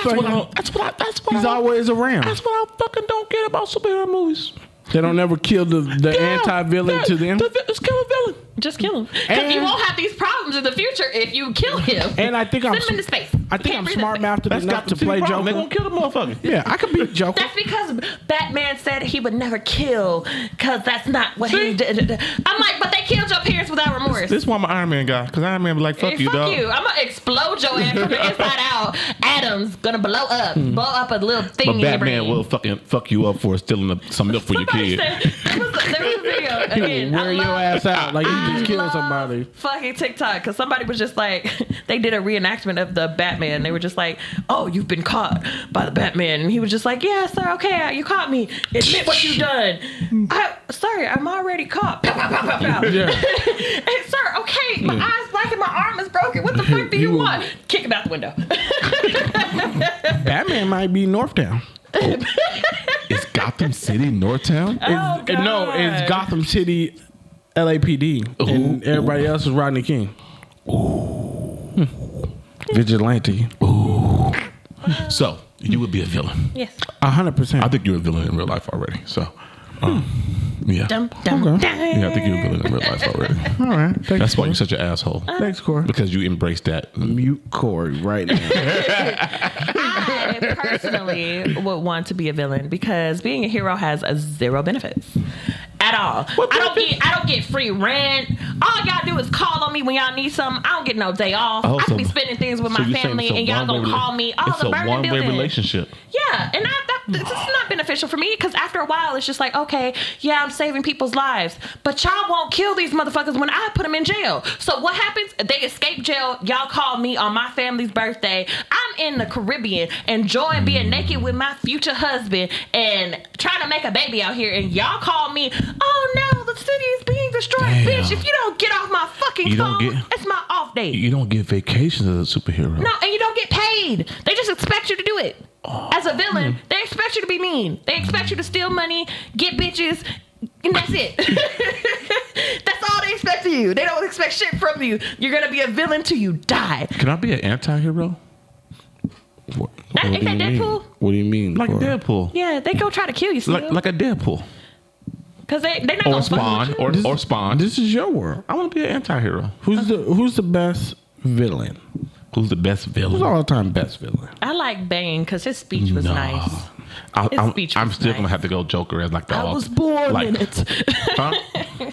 what he's always around. That's what I fucking don't get about superhero movies. They don't never kill the anti-villain to them. Let's kill a villain. Just kill him. Because And- you won't have these problems in the future if you kill him. And I think Send I'm him into space. I You think can't I'm breathe in smart space. enough enough to play Joker. They're gonna kill the motherfucker. Yeah, I could be Joker. That's because Batman said he would never kill, because that's not what he did. I'm like, but they killed your parents without remorse. This is why I'm an Iron Man guy, because Iron Man be like, fuck Hey, you, dog. I'm gonna explode your ass from the inside out. Adam's gonna blow up a little thing But in your Batman brain. will fucking fuck you up for stealing some milk for your Somebody kid. said, there was a video again. Wear your ass out like you just killed love somebody. Fucking TikTok, because somebody was just like, they did a reenactment of the Batman. They were just like, "Oh, you've been caught by the Batman," and he was just like, "Yeah, sir, okay, you caught me. Admit what you've done." Sorry, I'm already caught. Pow, pow, pow, pow, pow. Yeah. Hey, sir, okay, my eye's black and my arm is broken. What the fuck do He you will- want? Kick him out the window. Batman might be Northtown. Is Gotham City Northtown? Oh, God. No, it's Gotham City, LAPD, and everybody else is Rodney King. Vigilante. So, you would be a villain. Yes. 100%. I think you're a villain in real life already. So, yeah. Dum, dum, Okay. dum. Yeah, I think you're a villain in real life already. All right. Thanks, That's why Corey. you're such an asshole. Thanks, Corey. Because you embrace that. Mute Corey right now. I personally would want to be a villain because being a hero has zero benefits at all. I don't get free rent. All y'all do is call on me when y'all need something. I don't get no day off. Oh, I so- could be spending things with So my you're saying family, it's a and y'all one-way gonna call me. Oh, It's the a burning one-way building. relationship. Yeah, and this is not beneficial for me because after a while, it's just like, okay, yeah, I'm saving people's lives, but y'all won't kill these motherfuckers when I put them in jail. So what happens? They escape jail. Y'all call me on my family's birthday. I'm in the Caribbean enjoying being naked with my future husband and trying to make a baby out here, and y'all call me, oh no, the city is being destroyed. Damn. Bitch, if you don't get off my fucking You don't phone, get- it's my off day. You don't get vacations as a superhero. No, and you don't get paid. They just expect you to do it. As a villain, they expect you to be mean. They expect you to steal money, get bitches, and that's it. That's all they expect of you. They don't expect shit from you. You're gonna be a villain till you die. Can I be an anti-hero? What Ain't do that you mean? Deadpool? What do you mean? Like Corey? Deadpool. Yeah, they go try to kill you still. Like a Deadpool. Cause they not Or gonna fuck Spawn. with you. Or Spawn. This is your world. I want to be an anti-hero. Who's the best villain? Who's the best Who's villain? all the time best villain? I like Bane because his speech was nice. His speech I'm was still nice. gonna have to go Joker as like the. I was born like- in it. Huh?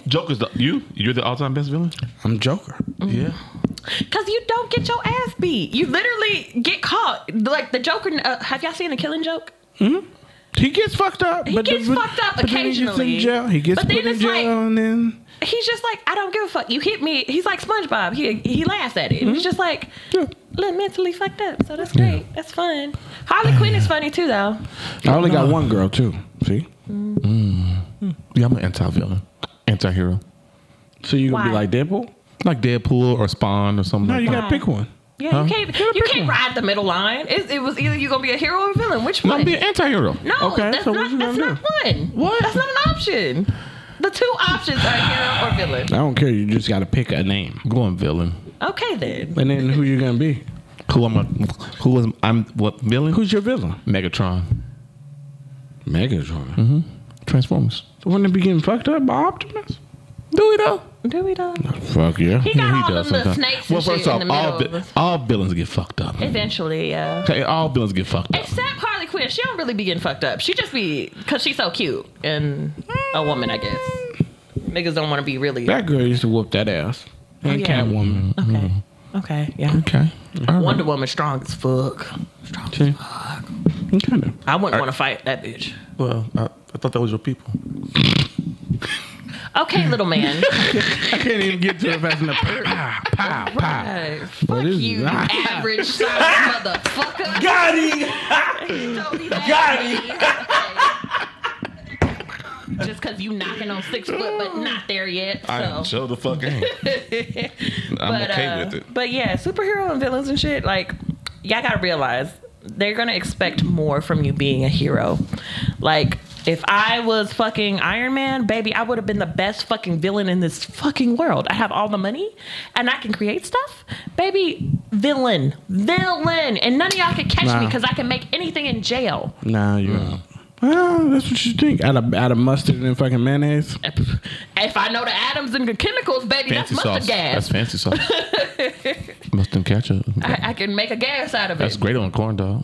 Joker's the you're the all-time best villain. I'm Joker. Yeah. Cause you don't get your ass beat. You literally get caught. Like the Joker. Have y'all seen The Killing Joke? Mm-hmm. He gets fucked up. He gets fucked up occasionally. He gets But put then in it's jail, and then he's just like, I don't give a fuck. You hit me. He's like SpongeBob. He laughs at it. And he's just like, look, mentally fucked up. So that's great. That's fun. Harley Quinn is funny too, though. I only got one girl too. See? Yeah, I'm an anti-villain, anti-hero, So you gonna be Why? like Deadpool? like Deadpool or Spawn or something. No, like you that. gotta pick one. Yeah, Huh? you can't ride the middle line. It was either you gonna be a hero or a villain. Which No, one? I'm be an anti-hero. No, Okay, that's so what not. you That's gonna not one. What? That's not an option. The two options are hero or villain. I don't care. You just gotta pick a name, I'm going villain. Okay then. and then who you gonna be? I'm what villain? Who's your villain? Megatron. Megatron. Transformers. So wouldn't it be getting fucked up by Optimus? Do we though? Do we though? Fuck yeah. He got all does them little sometimes. snakes Well, and shit first off, in the middle of all villains get fucked up. Eventually, yeah. Okay, all villains get fucked up. Except Harley Quinn, she don't really be getting fucked up. She just be because she's so cute and a woman, I guess. Niggas don't want to be really. That girl used to whoop that ass. And yeah. Catwoman. Okay. Okay. Yeah. Okay. All right. Wonder Woman strong as fuck. Strong See? as fuck. Kind of. I wouldn't want to fight that bitch. Well, I thought that was your people. Okay, little man. I can't even get to it fast enough. Pow, pow, pow. Hey, What fuck is you, that? average size motherfucker. Got him. Just because you knocking on 6 foot, but not there yet. So. I am so the fuck ain't. I'm okay with it. But yeah, superhero and villains and shit, like, y'all gotta realize they're gonna expect more from you being a hero. Like, if I was fucking Iron Man, baby, I would have been the best fucking villain in this fucking world. I have all the money and I can create stuff. Baby, villain. And none of y'all can catch me because I can make anything in jail. Nah, you. Well, that's what you think. Out of mustard and fucking mayonnaise. If I know the atoms and the chemicals, baby, Fancy that's mustard sauce. gas. That's fancy sauce. Mustard and ketchup. I can make a gas out of it. That's great on a corn dog.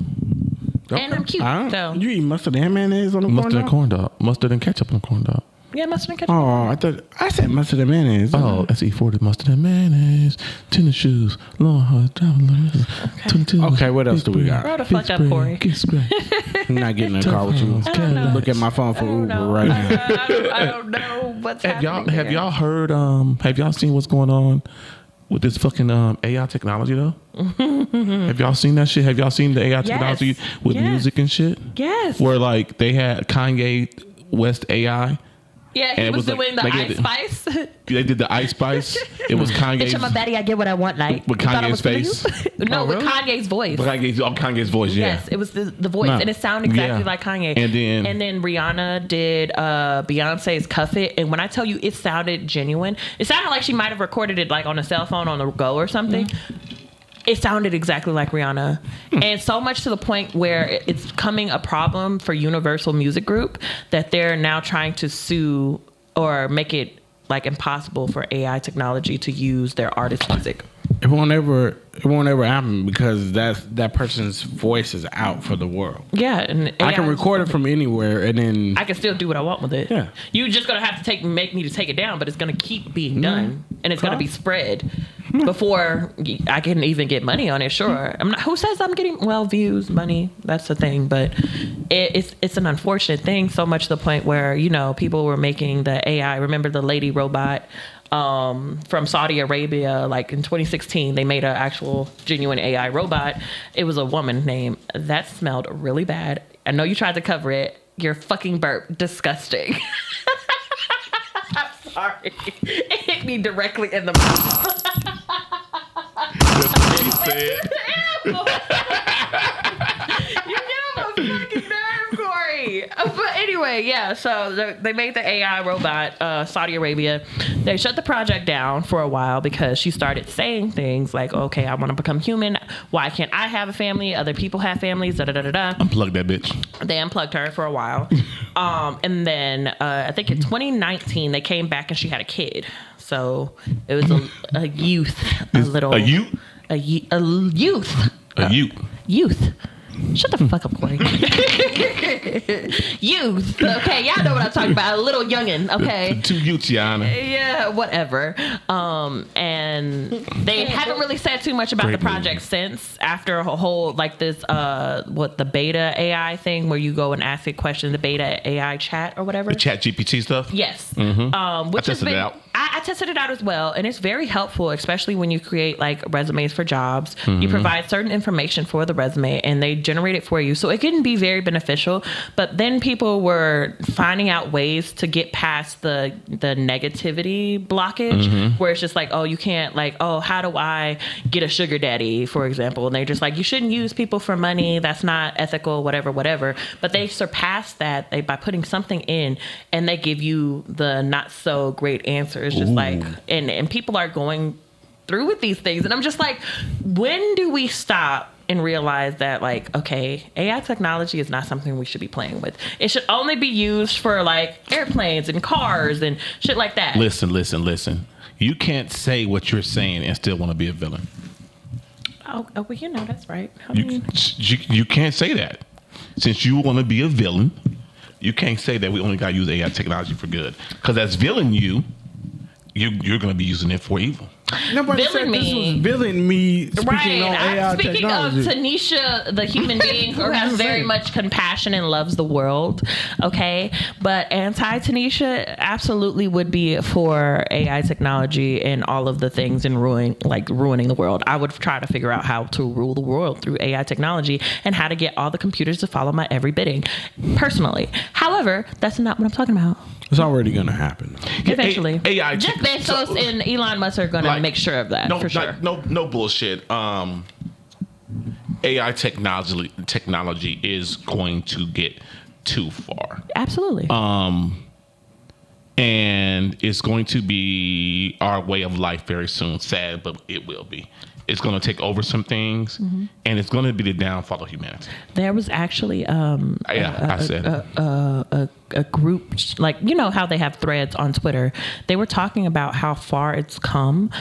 And I'm cute, so. You eat mustard and mayonnaise on the Mustard corn and dog? corn dog. Mustard and ketchup on a corn dog. Yeah, mustard and ketchup. Oh, I said mustard and mayonnaise. Oh, that's E40. Mustard and mayonnaise. Tennis shoes. Long hard travelers. 22. Okay, what else do we got? Grow the fuck up, Corey. Get scratched. I'm not getting in a car with you. I don't know. Look at my phone for Uber No, right now. I don't know what's Have happening. y'all heard? Have y'all seen what's going on with this fucking AI technology though? Have y'all seen that shit? Have y'all seen the AI technology with Yes. music and shit? Yes. Where like they had Kanye West AI. Yeah, he And it was was doing like- the like Ice it- Spice. They did the Ice Spice. It was Kanye's. Bitch, I'm a baddie. I get what I want. Like With you thought I Kanye's was for face? you? No, Oh, with really? Kanye's voice. Kanye's voice. Yeah. Yes, it was the voice, Nah. and it sounded exactly Yeah. like Kanye. And then- Rihanna did Beyonce's "Cuff It," and when I tell you, it sounded genuine. It sounded like she might have recorded it like on a cell phone on the go or something. It sounded exactly like Rihanna. And so much to the point where it's becoming a problem for Universal Music Group that they're now trying to sue or make it like impossible for AI technology to use their artist music. It won't ever happen because that person's voice is out for the world. Yeah, and I can AI record it from anywhere and then I can still do what I want with it. Yeah. You just gonna have to make me to take it down, but it's gonna keep being done, and it's gonna be spread before I can even get money on it. Sure, I'm not. Who says I'm getting views, money? That's the thing, but it's an unfortunate thing. So much to the point where people were making the AI. Remember the lady robot from Saudi Arabia, like in 2016, they made an actual genuine AI robot. It was a woman named that smelled really bad. I know you tried to cover it. Your fucking burp, disgusting. I'm sorry. It hit me directly in the mouth. He said. You get on my fucking nerve, Corey. But anyway, yeah, so they made the AI robot, Saudi Arabia. They shut the project down for a while because she started saying things like, okay, I want to become human. Why can't I have a family? Other people have families, da-da-da-da-da. Unplug that bitch. They unplugged her for a while. And then I think in 2019, they came back and she had a kid. So it was a youth, a little... A youth? A youth. A youth. Youth. Shut the fuck up, Corey. Youth. Okay, y'all know what I'm talking about. A little youngin'. Okay. To you, Tiana. Yeah, whatever. And they haven't really said too much about Great the project movie. since after a whole like this the beta AI thing where you go and ask it questions, the beta AI chat or whatever. The Chat GPT stuff. Yes. Mm-hmm. Which I has tested been, it out. I tested it out as well, and it's very helpful, especially when you create like resumes for jobs. Mm-hmm. You provide certain information for the resume, and they generate it for you, so it can be very beneficial. But then people were finding out ways to get past the negativity blockage, where it's just like, oh, you can't like, oh, how do I get a sugar daddy, for example? And they're just like, you shouldn't use people for money. That's not ethical, whatever. But they surpassed that by putting something in, and they give you the not so great answers. Just like, and people are going through with these things, and I'm just like, when do we stop and realize that, like, okay, AI technology is not something we should be playing with. It should only be used for like airplanes and cars and shit like that. Listen. You can't say what you're saying and still want to be a villain. Oh, well, you know, that's right. I You, mean, you can't say that. Since you want to be a villain, you can't say that we only got to use AI technology for good. Because as villain you're going to be using it for evil. Nobody Villain said this me. was villain me speaking right. on AI I'm speaking technology. of Tanisha, the human being who has very much compassion and loves the world. Okay. But anti-Tanisha absolutely would be for AI technology and all of the things and ruining the world. I would try to figure out how to rule the world through AI technology and how to get all the computers to follow my every bidding personally. However, that's not what I'm talking about. It's already going to happen. Eventually. AI Jeff Bezos and Elon Musk are going to make sure of that, for sure. No bullshit. AI technology is going to get too far. Absolutely. And it's going to be our way of life very soon. Sad, but it will be. It's going to take over some things, and it's going to be the downfall of humanity. There was actually I said a group, like, you know how they have threads on Twitter. They were talking about how far it's come,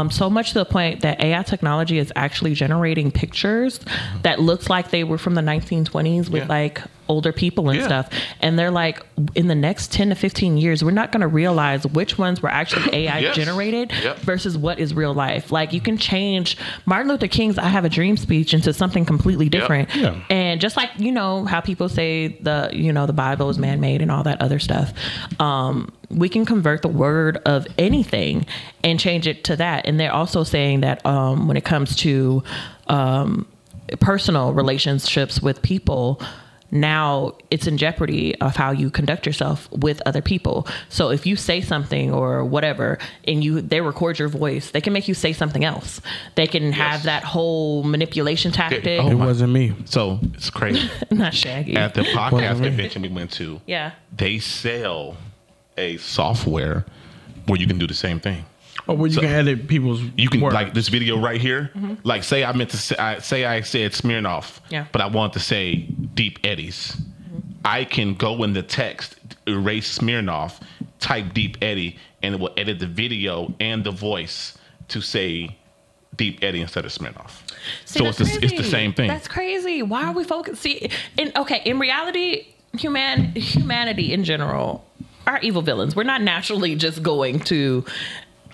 so much to the point that AI technology is actually generating pictures that looks like they were from the 1920s with like older people and stuff. And they're like, in the next 10 to 15 years, we're not going to realize which ones were actually AI generated versus what is real life. Like, you can change Martin Luther King's I Have a Dream speech into something completely different. And just like, you know, how people say the Bible is man-made and all that other stuff. We can convert the word of anything and change it to that. And they're also saying that when it comes to personal relationships with people, now it's in jeopardy of how you conduct yourself with other people. So if you say something or whatever and they record your voice, they can make you say something else. They can have that whole manipulation tactic. It wasn't me. So it's crazy. Not Shaggy. At the podcast convention we went to, they sell a software where you can do the same thing. Oh, where you can edit people's You can, work. like this video right here, like say I meant to say, I said Smirnoff, but I want to say Deep Eddies. I can go in the text, erase Smirnoff, type Deep Eddy, and it will edit the video and the voice to say Deep Eddy instead of Smirnoff. See, So it's the same thing. That's crazy. Why are we focusing? In reality, humanity in general are evil villains. We're not naturally just going to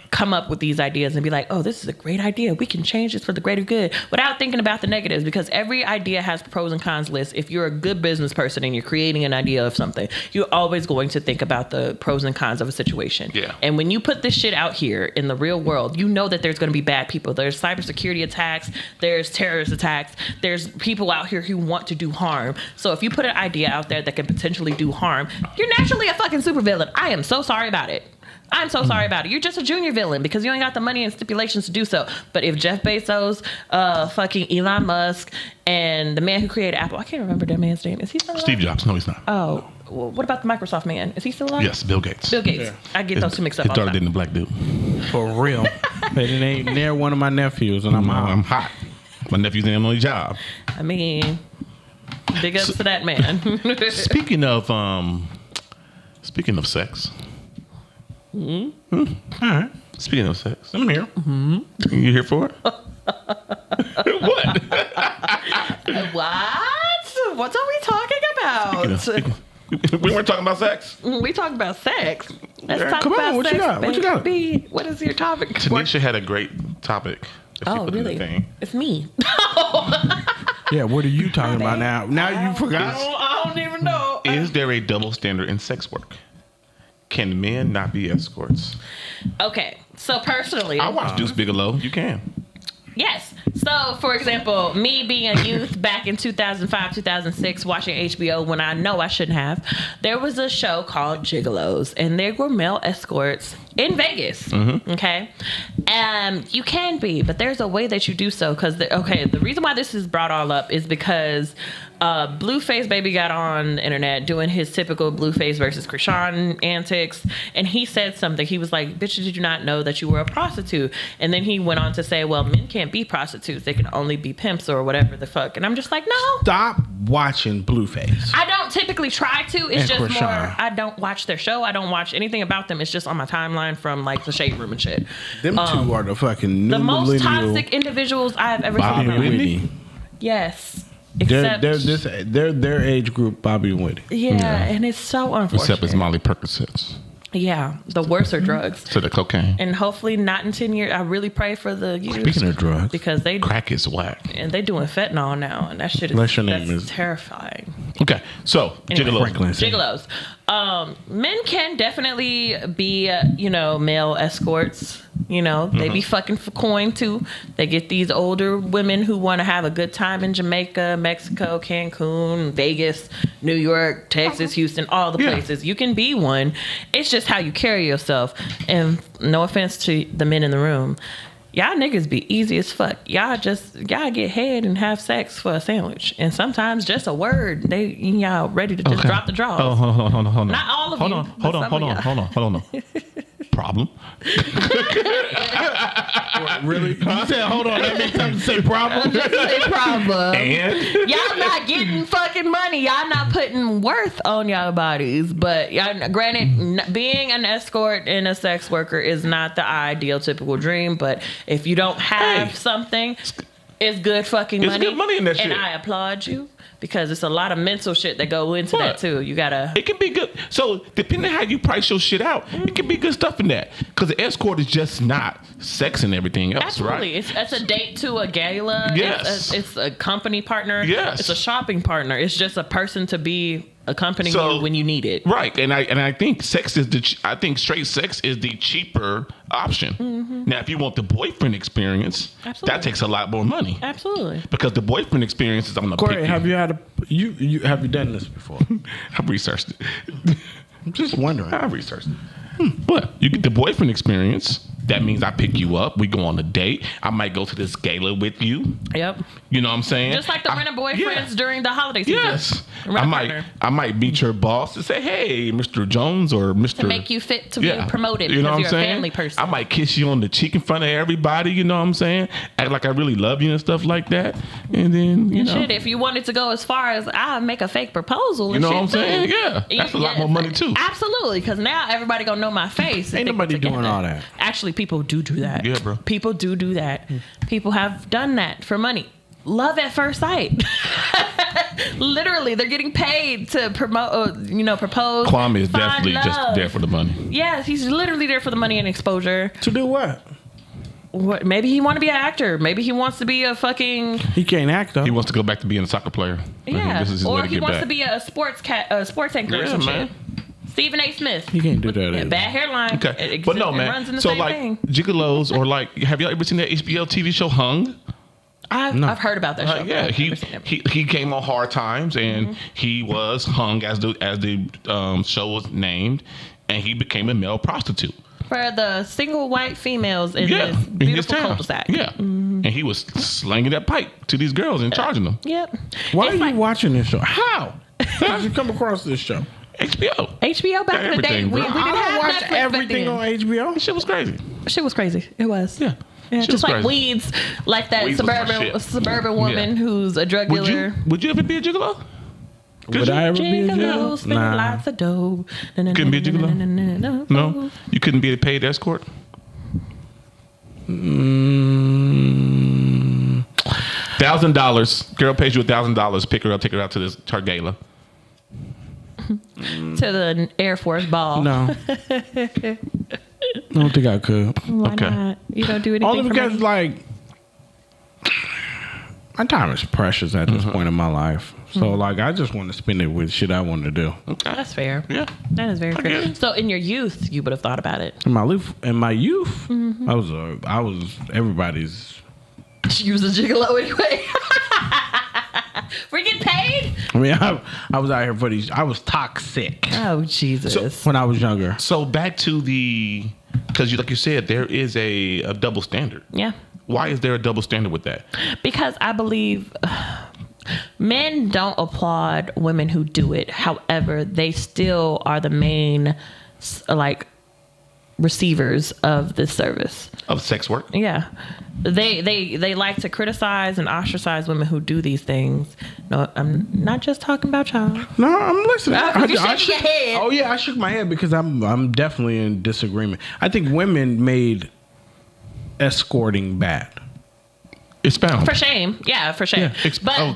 come up with these ideas and be like, oh, this is a great idea. We can change this for the greater good without thinking about the negatives, because every idea has pros and cons lists. If you're a good business person and you're creating an idea of something, you're always going to think about the pros and cons of a situation. And when you put this shit out here in the real world, you know that there's going to be bad people. There's cybersecurity attacks. There's terrorist attacks. There's people out here who want to do harm. So if you put an idea out there that can potentially do harm, you're naturally a fucking supervillain. I am so sorry about it. I'm so sorry about it. You're just a junior villain because you ain't got the money and stipulations to do so. But if Jeff Bezos, fucking Elon Musk, and the man who created Apple, I can't remember that man's name. Is he still alive? Steve Jobs. No, he's not. Oh, well, what about the Microsoft man? Is he still alive? Yes, Bill Gates. Bill Gates. I get those two mixed up His all the daughter time. dating a black dude. For real. But it ain't near one of my nephews, and I'm out. I'm hot. My nephew's in on the job. I mean, big ups to that man. Speaking of sex. All right. Speaking of sex. I'm here. You here for it? What? What? What are we talking about? We weren't talking about sex. We talking about sex. Let's talk Come about on, what sex, you got? What you got? baby. What is your topic? Tanisha had a great topic. Oh, really? It's me. Yeah, what are you talking about now? Now you forgot? I don't even know. Is there a double standard in sex work? Can men not be escorts? Okay, so personally, I watch Deuce Bigelow. You can. yes. So, for example, me being a youth back in 2005, 2006, watching HBO when I know I shouldn't have, there was a show called Gigolos, and there were male escorts in Vegas. Okay. You can be, but there's a way that you do so. Because, the reason why this is brought all up is because Blueface Baby got on the internet doing his typical Blueface versus Krishan antics, and he said something. He was like, "Bitch, did you not know that you were a prostitute?" And then he went on to say, "Well, men can't be prostitutes; they can only be pimps or whatever the fuck." And I'm just like, no. Stop watching Blueface. I don't typically try to. It's And just Krishan. more. I don't watch their show. I don't watch anything about them. It's just on my timeline from like the Shade Room and shit. Them two are the fucking new The most millennial toxic individuals I've ever Bobby seen. and in my life. Whitney. Yes. They're Except, their age group, Bobby and Whitney. yeah, and it's so unfortunate. Except it's Molly Percocets. Yeah, the worser drugs. To the cocaine. And hopefully not in 10 years. I really pray for the youth. Speaking of drugs, because they Crack is whack. and they doing fentanyl now, and that shit is Unless your name that's is- terrifying. Okay, so Anyway. Gigolo. Franklin said. Gigolos. Men can definitely be, male escorts. They be fucking for coin too. They get these older women who want to have a good time in Jamaica, Mexico, Cancun, Vegas, New York, Texas, Houston, all the Yeah. places. You can be one. It's just how you carry yourself. And no offense to the men in the room. Y'all niggas be easy as fuck. Y'all get head and have sex for a sandwich. And sometimes just a word. Y'all ready to just drop the draws. Oh, hold on. Not all of hold you, on, but hold on. Problem? Really? You said, hold on, that makes time to say problem? Say problem. And? Y'all not getting fucking money. Y'all not putting worth on y'all bodies. But granted, being an escort and a sex worker is not the ideal typical dream. But if you don't have something, it's good fucking money. It's good money in that shit. And I applaud you. Because it's a lot of mental shit that go into that too. You gotta. It can be good. So depending on how you price your shit out, it can be good stuff in that. Because the escort is just not sex and everything else, Absolutely. right? It's a date to a gala. Yes. It's a company partner. Yes. It's a shopping partner. It's just a person to be accompanying you when you need it. Right. And I think sex is I think straight sex is the cheaper option. Mm-hmm. Now, if you want the boyfriend experience, Absolutely. that takes a lot more money. Absolutely. Because the boyfriend experience is on the Corey, have you had you have you done this before? I've researched it. I'm just wondering. I've researched it. But you get the boyfriend experience. That means I pick you up. We go on a date. I might go to this gala with you. Yep. You know what I'm saying? Just like the rent a boyfriends during the holiday season. Yes. Rent a partner. I might meet your boss and say, "Hey, Mr. Jones or Mr." To make you fit to be promoted You know because what you're I'm saying? a family person. I might kiss you on the cheek in front of everybody. You know what I'm saying? Act like I really love you and stuff like that. And then you know, shit, if you wanted to go as far as I'll make a fake proposal and you know shit what I'm saying? too. Yeah, that's a lot more money too. Absolutely, because now everybody gonna know my face. Ain't nobody doing all that. Actually, people do that. Yeah, bro. People do that. People have done that for money. Love at first sight. Literally, they're getting paid to promote, propose. Kwame is find definitely love. just there for the money. Yes, he's literally there for the money and exposure. To do what? What? Maybe he want to be an actor. Maybe he wants to be a fucking. He can't act though. He wants to go back to being a soccer player. I think Yeah, this is his way or to he get wants back. to be a sports anchor or Yeah, some man. shit. Stephen A. Smith. He can't do that Yeah, either. bad hairline. Okay, It but no, it man. runs in the So same like thing. gigolos or like, have y'all ever seen that HBO TV show Hung? I've heard about that show. Yeah, I've never seen it. he came on Hard Times and he was hung as the show was named, and he became a male prostitute. For the single white females in Yeah, this in his beautiful town. cul-de-sac. Yeah, and he was slanging that pipe to these girls and charging them. Yep. Why It's are like you watching this show? How? How did you come across this show? HBO. HBO back in the day. Everything, We bro. didn't I have watch Netflix back everything then. on HBO. Shit was crazy. Shit was crazy. It was. Yeah. Yeah, Shit just was like crazy. Weeds, like that Weeds was my suburban shit. woman Yeah. who's a drug dealer. Would you ever be a gigolo? Would I ever be a Gigolo, gigolo? spending lots of dough. Couldn't be a gigolo? No, you couldn't be a paid escort. $1,000. Girl pays you $1,000. Pick her up, take her out to her gala. To the Air Force ball. No. I don't think I could. Why Okay. not? You don't do anything Only for because, money? like, my time is precious at this point in my life. So, like, I just want to spend it with shit I want to do. That's fair. Yeah. That is very fair. So in your youth, you would have thought about it. In my youth, I was everybody's. You was a gigolo anyway. We're getting paid? I mean, I was out here for these. I was toxic Oh, Jesus. when I was younger. So back to because like you said, there is a double standard. Yeah. Why is there a double standard with that? Because I believe men don't applaud women who do it. However, they still are the main, like, receivers of this service. Of sex work? Yeah. They like to criticize and ostracize women who do these things. No, I'm not just talking about y'all. No, I'm listening. You're shaking your head. Oh yeah, I shook my head because I'm definitely in disagreement. I think women made escorting bad. It's found. For shame. Yeah, for shame. Yeah. But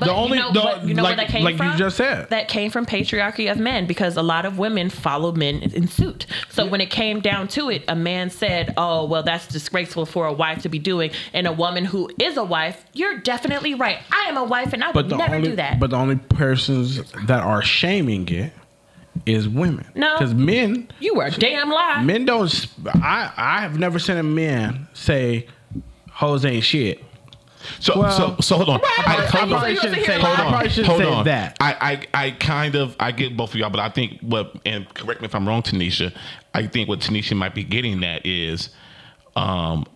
you know where that came from? Like you just said. That came from patriarchy of men, because a lot of women follow men in suit. So when it came down to it, a man said, oh, well, that's disgraceful for a wife to be doing. And a woman who is a wife, you're definitely right. I am a wife and I would never do that. But the only persons that are shaming it is women. No. Because men. You were a damn lie. Men don't. I have never seen a man say, hoes ain't shit. So hold on. I probably shouldn't say that. I get both of y'all, but I think and correct me if I'm wrong, Tanisha, I think what Tanisha might be getting at is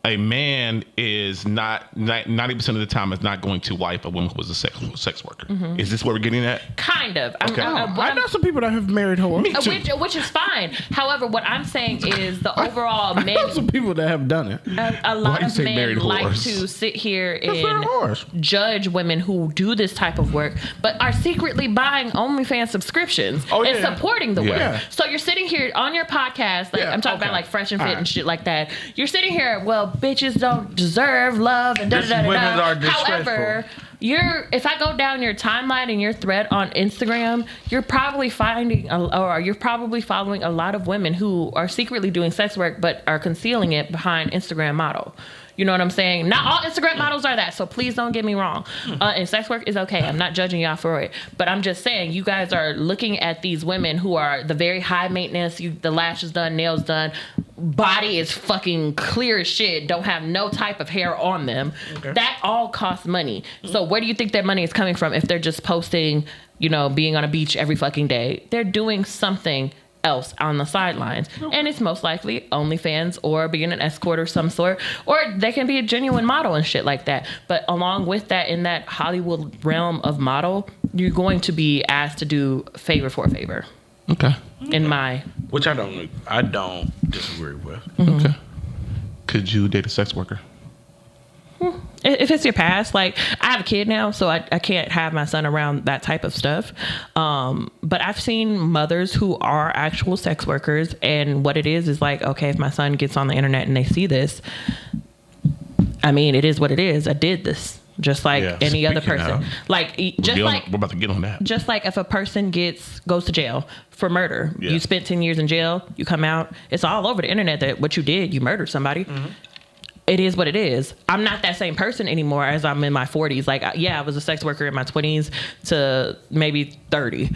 a man is not 90% of the time is not going to wife a woman who was a sex worker. Mm-hmm. Is this what we're getting at? Kind of. Okay. I know some people that have married whores. Which is fine. However, what I'm saying is the overall men. I know some people that have done it. A lot of men like to sit here and judge women who do this type of work, but are secretly buying OnlyFans subscriptions and supporting the work. Yeah. So you're sitting here on your podcast, like I'm talking about like Fresh and Fit and shit like that. You're sitting here, well, bitches don't deserve love and da-da-da-da-da. However, if I go down your timeline and your thread on Instagram, you're probably following a lot of women who are secretly doing sex work but are concealing it behind Instagram model. You know what I'm saying? Not all Instagram models are that, so please don't get me wrong. And sex work is okay. I'm not judging y'all for it. But I'm just saying, you guys are looking at these women who are the very high maintenance, the lashes done, nails done, body is fucking clear as shit, don't have no type of hair on them. Okay. That all costs money. So where do you think that money is coming from if they're just posting, being on a beach every fucking day? They're doing something else on the sidelines, and it's most likely OnlyFans or being an escort or some sort, or they can be a genuine model and shit like that. But along with that, in that Hollywood realm of model, you're going to be asked to do favor for favor. Okay. Which I don't disagree with. Mm-hmm. Okay. Could you date a sex worker? If it's your past, like I have a kid now, so I can't have my son around that type of stuff. But I've seen mothers who are actual sex workers, and what it is like, okay, if my son gets on the internet and they see this, I mean, it is what it is. I did this. Just like any other person. We're about to get on that. Just like if a person goes to jail for murder, you spent 10 years in jail, you come out, it's all over the internet that what you did, you murdered somebody. Mm-hmm. It is what it is. I'm not that same person anymore as I'm in my 40s. Like, I was a sex worker in my 20s to maybe 30.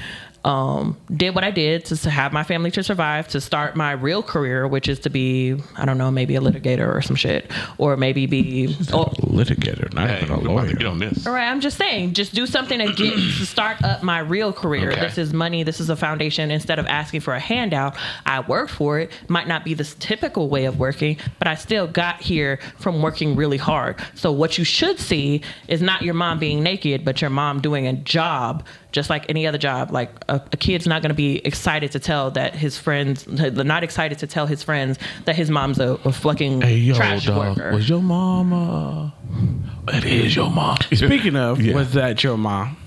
Did what I did to have my family to survive, to start my real career, which is to be, I don't know, maybe a litigator or some shit, or maybe be litigator, not even a lawyer. Get on this. All right, I'm just saying, just do something to start up my real career. Okay. This is money. This is a foundation. Instead of asking for a handout, I worked for it. Might not be this typical way of working, but I still got here from working really hard. So what you should see is not your mom being naked, but your mom doing a job just like any other job. Like a kid's not going to be excited to tell that his friends, not excited to tell his friends that his mom's a fucking trash worker. Was your mom? It is your mom. Speaking of, was that your mom?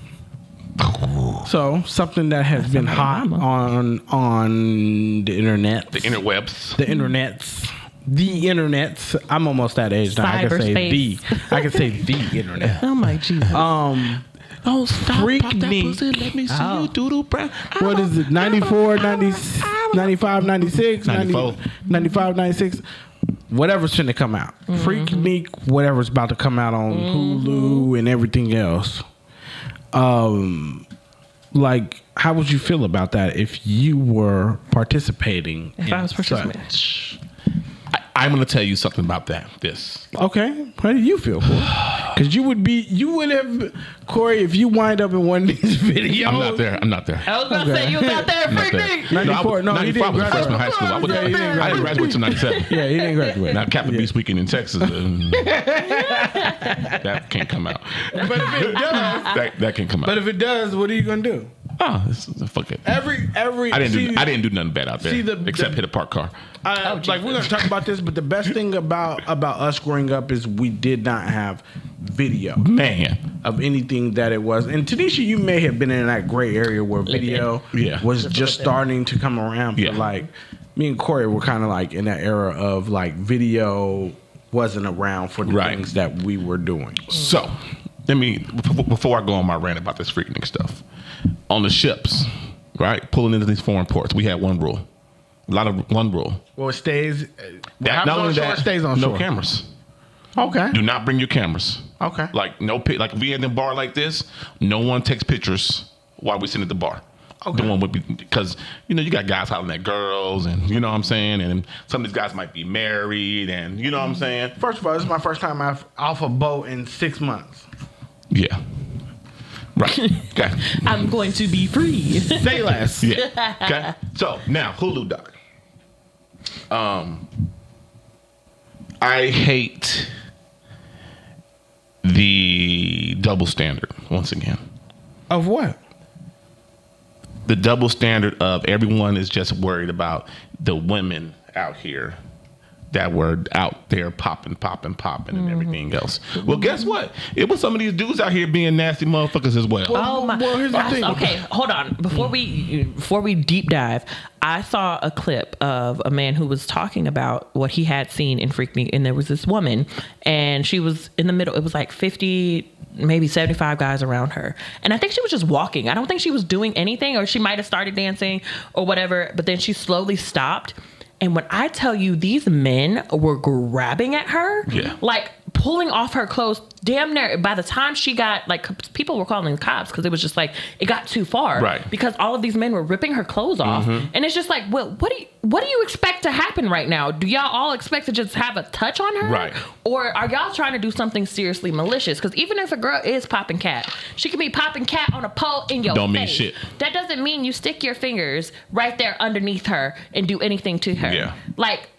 So something that has been hot on the internet, the interwebs, the internet. I'm almost that age now. I can say the internet. Oh my Jesus. Oh, stop. Freak Pop that me. pussy. Let me see you doodle brown. What is it? 94, 90, 95, 96, 94. 95, 96. Whatever's finna come out. Freak me, whatever's about to come out on Hulu and everything else. Like, how would you feel about that if you were participating? If I was participating. I'm going to tell you something about that. This. Okay. How do you feel, Corey? Because you would have, Corey, if you wind up in one of these videos. I'm not there. I was about to say, you was out there, freak me. 94. No, he didn't I was a freshman in graduate. high school. I didn't graduate till 97. Yeah, he didn't graduate. Now, Captain Beast Weekend in Texas. That can't come out. But if it does, that can come out. but if it does, what are you going to do? Oh, fuck it. I didn't do nothing bad out there except hit a parked car. Like, we're gonna talk about this, but the best thing about us growing up is we did not have video, of anything that it was. And Tanisha, you may have been in that gray area where video was just starting to come around. But like, me and Corey were kind of like in that era of like video wasn't around for the things that we were doing. So, before I go on my rant about this freaking stuff, on the ships, right, pulling into these foreign ports, we had one rule. One rule. Well, it stays. Not only that, it stays on shore. No cameras. Okay. Do not bring your cameras. Okay. Like like if we in the bar like this, no one takes pictures while we sit at the bar. Okay. The one would be because you got guys hollering at girls and you know what I'm saying, and some of these guys might be married and you know what I'm saying. First of all, this is my first time off a boat in 6 months. Yeah. Right. Okay. I'm going to be free. Say less. Yeah. Okay. So now Hulu doc. I hate the double standard once again. Of what? The double standard of everyone is just worried about the women out here that were out there popping and everything else. Well, guess what? It was some of these dudes out here being nasty motherfuckers as well. Oh my! Well, here's the thing. Okay, hold on. Before we deep dive, I saw a clip of a man who was talking about what he had seen in Freak Me, and there was this woman, and she was in the middle. It was like 50, maybe 75 guys around her, and I think she was just walking. I don't think she was doing anything, or she might have started dancing or whatever, but then she slowly stopped. And when I tell you these men were grabbing at her, like pulling off her clothes, damn near, by the time she got, like, people were calling the cops because it was just like, it got too far. Right. Because all of these men were ripping her clothes off. And it's just like, well, what do you expect to happen right now? Do y'all all expect to just have a touch on her? Right. Or are y'all trying to do something seriously malicious? Because even if a girl is popping cat, she could be popping cat on a pole in your face. Don't mean shit. That doesn't mean you stick your fingers right there underneath her and do anything to her. Yeah. Like,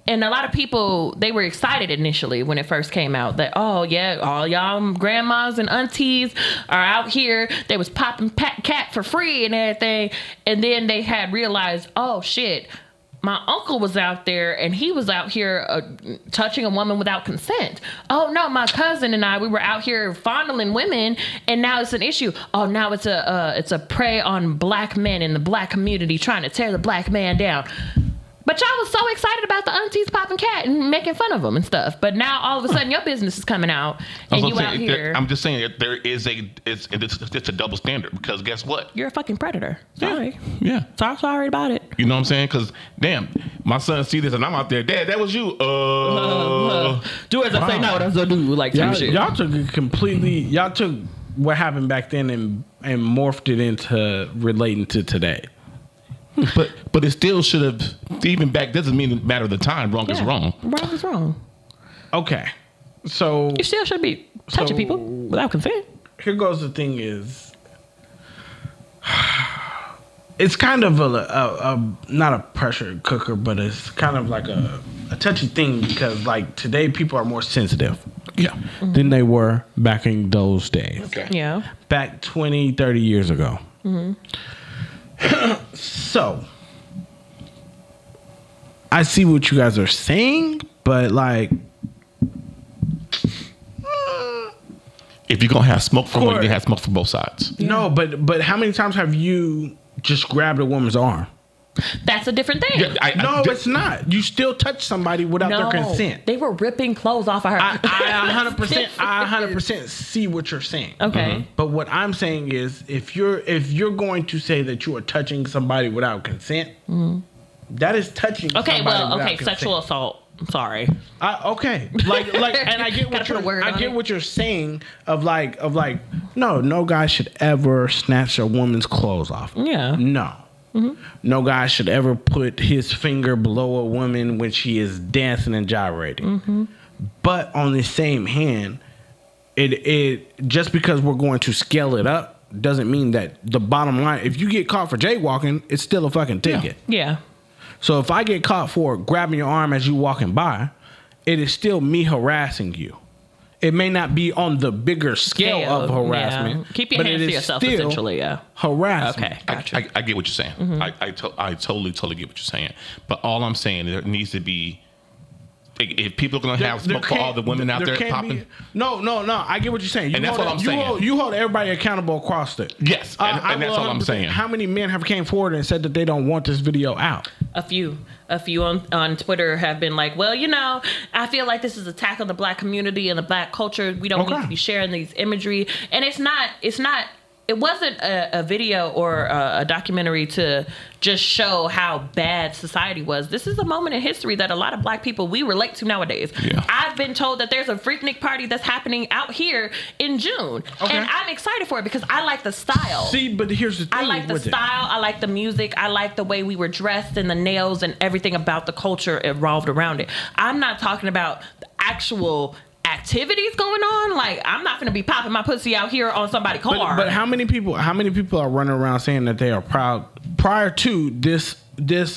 and a lot of people, they were excited initially when it first came out that, oh yeah, all y'all grandmas and aunties are out here. They was popping cat for free and everything. And then they had realized, oh shit, my uncle was out there and he was out here touching a woman without consent. Oh no, my cousin and we were out here fondling women, and now it's an issue. Oh, now it's a prey on black men in the black community trying to tear the black man down. But y'all was so excited about the aunties popping cat and making fun of them and stuff. But now all of a sudden your business is coming out and you out here. I'm just saying that there is it's a double standard because guess what? You're a fucking predator. Sorry. Yeah. Sorry about it. You know what I'm saying? Because damn, my son see this and I'm out there. Dad, that was you. Do as I say, not what I'm gonna do. Like y'all took it completely. Y'all took what happened back then and morphed it into relating to today. But it still should have, even back, doesn't mean it matter the time. Wrong is wrong. Wrong is wrong. Okay. So you still should be touching people without consent. Here goes the thing is, it's kind of a not a pressure cooker, but it's kind of like a touchy thing because like today people are more sensitive. Yeah. Than they were back in those days. Okay. Yeah. Back 20, 30 years ago. So, I see what you guys are saying, but like, if you're gonna have smoke from one, you have smoke from both sides. No, but how many times have you just grabbed a woman's arm? That's a different thing. Yeah, it's not. You still touch somebody without their consent. They were ripping clothes off of her. I 100% see what you're saying. Okay. But what I'm saying is, if you're going to say that you are touching somebody without consent, that is touching. Okay. Somebody Well. without Okay. consent. Sexual assault. I'm sorry. Okay. And I get what you're saying of like, no guy should ever snatch a woman's clothes off. Yeah. No. No guy should ever put his finger below a woman when she is dancing and gyrating. But on the same hand, it just because we're going to scale it up doesn't mean that the bottom line. If you get caught for jaywalking, it's still a fucking ticket. Yeah. So if I get caught for grabbing your arm as you walking by, it is still me harassing you. It may not be on the bigger scale of harassment. Yeah. Keep your hands to yourself, essentially. Yeah. Harassment. Okay, gotcha. I get what you're saying. I totally get what you're saying. But all I'm saying, there needs to be. If people are going to have smoke for all the women out there popping. No. I get what you're saying. And that's what I'm saying. You hold everybody accountable across it. Yes. And that's all I'm saying. How many men have came forward and said that they don't want this video out? A few on Twitter have been like, well, I feel like this is an attack on the black community and the black culture. We don't need to be sharing these imagery. And it wasn't a video or a documentary to just show how bad society was. This is a moment in history that a lot of black people, we relate to nowadays. Yeah. I've been told that there's a Freaknik party that's happening out here in June. Okay. And I'm excited for it because I like the style. See, but here's the thing. I like the style. I like the music. I like the way we were dressed and the nails and everything about the culture revolved around it. I'm not talking about the actual activities going on. Like, I'm not going to be popping my pussy out here on somebody's car. But how many people are running around saying that they are proud prior to this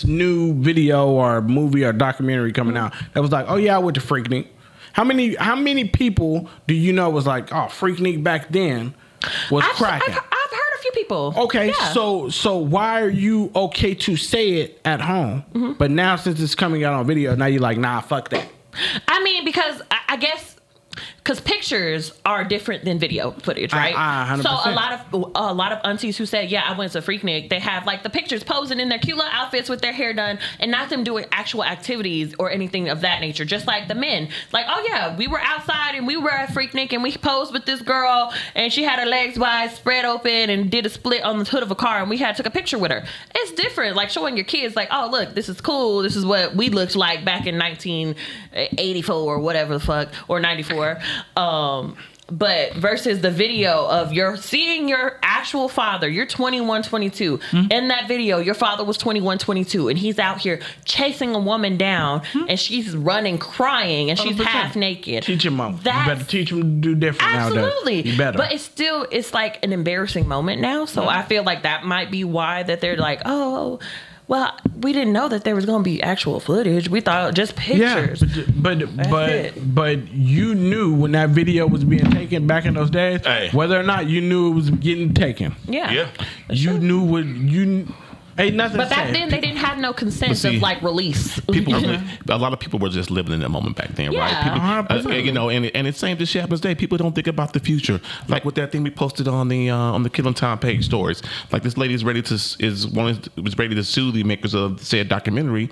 new video or movie or documentary coming out that was like, oh yeah, I went to Freaknik? How many people do you know was like, oh, Freaknik back then was cracking? I've heard a few people. Okay, yeah. so why are you okay to say it at home, but now since it's coming out on video, now you're like, nah, fuck that. I mean, because I guess because pictures are different than video footage, right? 100%. So a lot of aunties who said, yeah, I went to Freaknik, they have like the pictures posing in their cute little outfits with their hair done and not them doing actual activities or anything of that nature. Just like the men. Like, oh yeah, we were outside and we were at Freaknik and we posed with this girl and she had her legs wide spread open and did a split on the hood of a car and we took a picture with her. It's different. Like showing your kids like, oh look, this is cool. This is what we looked like back in 1984 or whatever the fuck, or 94. But versus the video of seeing your actual father, you're 21, 22. In that video, your father was 21, 22, and he's out here chasing a woman down, and she's running, crying, and she's 100%. half naked. Teach him, Mom. You better teach him to do different nowadays. Absolutely. You better. But it's like an embarrassing moment now, so I feel like that might be why that they're like, oh, well, we didn't know that there was going to be actual footage. We thought just pictures. Yeah, but you knew when that video was being taken back in those days, whether or not you knew it was getting taken. Yeah. You knew what you. Ain't nothing. But back then they didn't have no consent of like release. A lot of people were just living in that moment back then, right? People, and it's same this shit happens today. People don't think about the future. Like with that thing we posted on the Killing Tyme page stories. Like this lady is ready to sue the makers of said documentary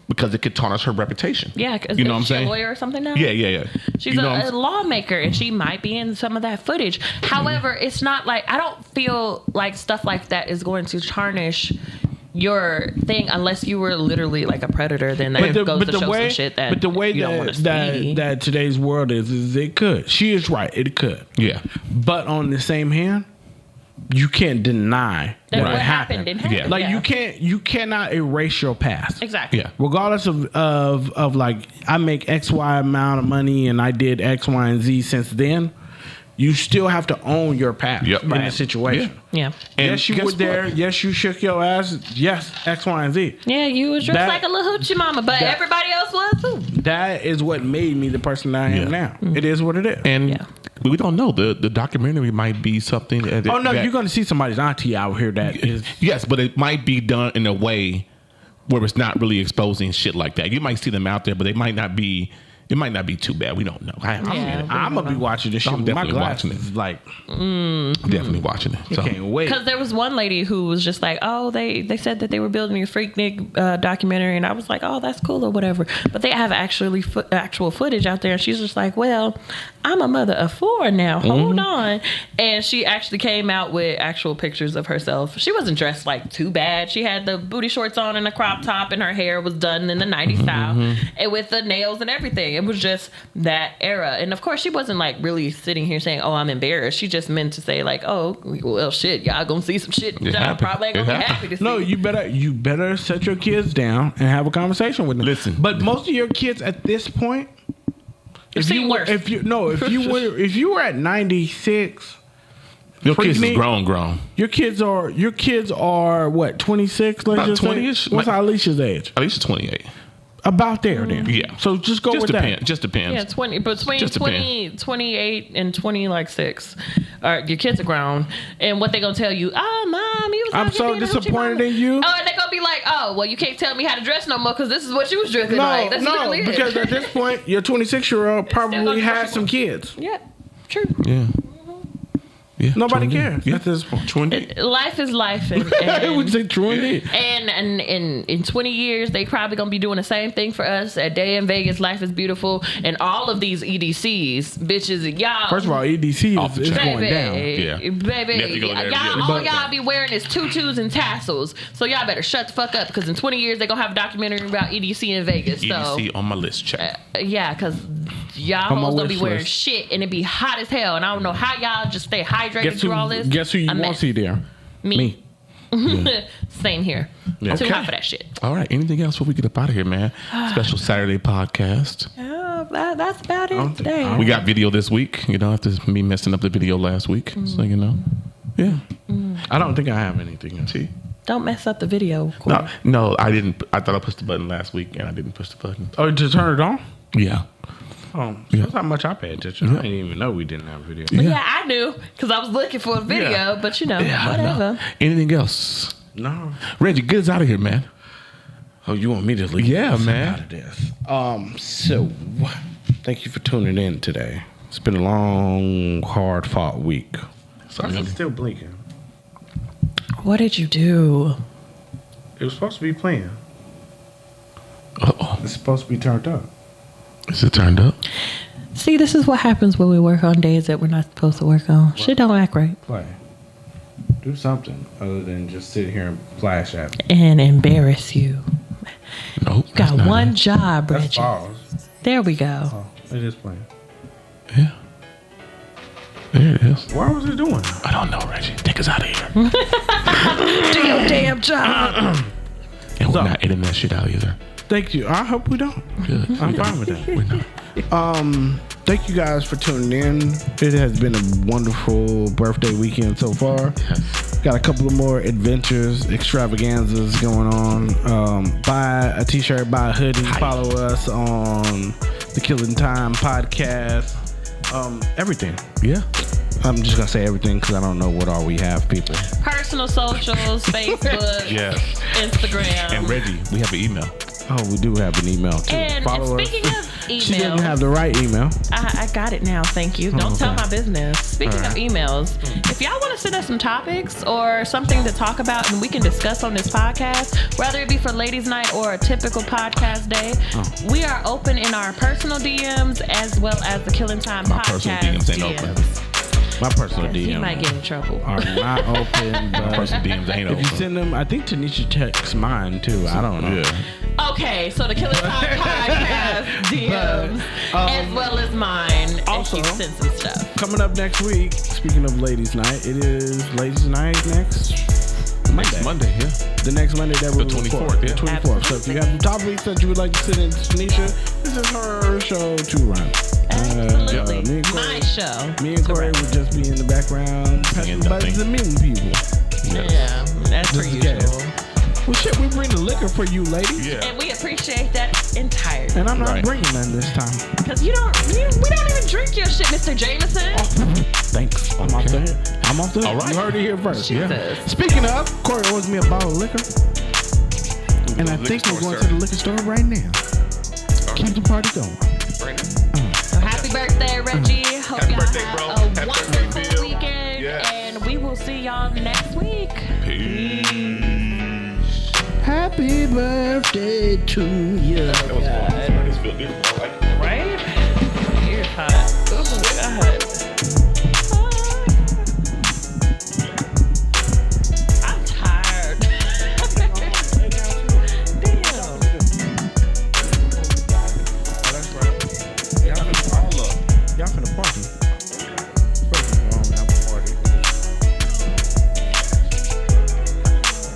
because it could tarnish her reputation. Yeah, because you know what I'm she's saying? A lawyer or something now. Yeah. She's a lawmaker, and she might be in some of that footage. However, it's not like I don't feel like stuff like that is going to tarnish your thing unless you were literally like a predator. Then that goes to show some shit that. But the way you don't want to see. that today's world is it could. She is right. It could. Yeah. But on the same hand, you can't deny that what happened. Didn't happen. Yeah. Like you cannot erase your past. Exactly. Yeah. Regardless of like I make X, Y amount of money and I did X, Y, and Z since then, you still have to own your past in the situation. Yeah. And yes, you were there. Yes, you shook your ass. Yes, X, Y, and Z. Yeah, you was dressed like a little hoochie mama, but everybody else was too. That is what made me the person that I am now. It is what it is. And we don't know. The documentary might be something. You're going to see somebody's auntie out here that is. Yes, but it might be done in a way where it's not really exposing shit like that. You might see them out there, but they might not be. It might not be too bad. We don't know. I'm gonna be watching this shit. I'm definitely watching it. Definitely watching it. I can't wait. Because there was one lady who was just like, oh, they said that they were building a Freaknik documentary, and I was like, oh, that's cool or whatever. But they have actual footage out there, and she's just like, well, I'm a mother of 4 now. Hold on. And she actually came out with actual pictures of herself. She wasn't dressed like too bad. She had the booty shorts on and a crop top, and her hair was done in the 90s style, and with the nails and everything. It was just that era. And of course, she wasn't like really sitting here saying, oh, I'm embarrassed. She just meant to say like, oh, well, shit, y'all gonna see some shit that I probably ain't gonna be happy to see. No, you better set your kids down and have a conversation with them. Listen. But most of your kids at this point, if you were at 96, your kids is grown. Your kids are what, 26? About 20ish. What's Alicia's age? Alicia's 28. About there, then. Yeah. So just go with that. Just depends. Yeah, 20 between 28 and 26. Your kids are grown, and what they gonna tell you? Oh, mom, you was. I'm so disappointed in you. Oh, and they gonna be like, oh, well, you can't tell me how to dress no more because this is what you was dressing like. That's literally it. Because at this point, your 26-year-old probably has some kids. Yeah, true. Yeah. Yeah, nobody cares at this point. Life is life, and it would say true indeed. And in 20 years, they probably gonna be doing the same thing for us. A Day in Vegas, Life is Beautiful, and all of these EDCs, bitches, y'all. First of all, EDC is going down. Yeah, baby, y'all be wearing is tutus and tassels. So y'all better shut the fuck up, because in 20 years they gonna have a documentary about EDC in Vegas. EDC on my list, check. Yeah, because y'all hoes gonna be wearing shit, and it be hot as hell, and I don't know how y'all just stay hydrated through all this. Guess who you won't see there? Me. Yeah. Same here. Yeah. Too hot for that shit. All right. Anything else before we get up out of here, man? Special Saturday podcast. That's about it today. We got video this week. You know, after me messing up the video last week. So, you know. Yeah. I don't think I have anything. See? Don't mess up the video. No, I didn't. I thought I pushed the button last week, and I didn't push the button. Oh, to turn it on? Yeah. Oh, that's how much I pay attention. I didn't even know we didn't have a video. Yeah, I knew because I was looking for a video, but you know, whatever. No. Anything else? No. Reggie, get us out of here, man. Oh, you want me to leave? Yeah, man. Out of this. So, thank you for tuning in today. It's been a long, hard-fought week. Sorry, I'm still blinking. What did you do? It was supposed to be playing. Uh-oh. It's supposed to be turned up. Is it turned up? See, this is what happens when we work on days that we're not supposed to work on. Shit don't act right. Play. Do something other than just sit here and flash at me. And embarrass you. Nope. You got one job, Reggie. That's false. There we go. Oh, it is playing. Yeah. There it is. Why was it doing? I don't know, Reggie. Take us out of here. Do your damn job. And we're not editing that shit out either. Thank you. I hope we don't. Good. I'm fine with that. We're not. Thank you guys for tuning in. It has been a wonderful birthday weekend so far. Yes. Got a couple of more adventures, extravaganzas going on. Buy a t-shirt, buy a hoodie. Follow us on the Killing Tyme podcast. Everything. Yeah. I'm just gonna say everything because I don't know what all we have, people. Personal socials, Facebook, Yes. Instagram. And Reggie, we have an email. Oh, we do have an email too. And speaking of email, she didn't have the right email. I got it now. Thank you. Don't tell my business. Speaking of emails, if y'all want to send us some topics or something to talk about and we can discuss on this podcast, whether it be for ladies' night or a typical podcast day, we are open in our personal DMs as well as the Killing Tyme podcast personal DMs ain't open. My personal DMs. He might get in trouble. Are not open, but My personal DMs ain't open. if you send them, I think Tanisha checks mine too. I don't know. Yeah. Okay, so the Killing Tyme podcast DMs as well as mine. Also, if you send some stuff. Coming up next week, speaking of ladies' night, it is ladies' night next Monday, yeah. The next Monday that we'll The 24th, record. yeah. The 24th. So if you have some topics that you would like to sit in, Tanisha, this is her show to run. Absolutely. Me and Corey, My show. Me and Corey would just be in the background, Singing pressing buttons and meeting people. Yeah, that's per usual. Well, shit, we bring the liquor for you, ladies. Yeah. And we appreciate that entirely. And I'm not Right. bringing none this time. Because we don't even drink your shit, Mr. Jameson. Thanks. I'm off the hook. I'm off the hook. All right. You heard it here first. Jesus. Speaking of, Corey owes me a bottle of liquor. And I think we're going to the liquor store right now. Keep the party going. Right now. Reggie. Hope Happy y'all birthday, have bro. a Happy wonderful birthday, Bill. weekend. Yeah. And we will see y'all next week. Peace. Happy birthday to you. That was fun. I just feel different.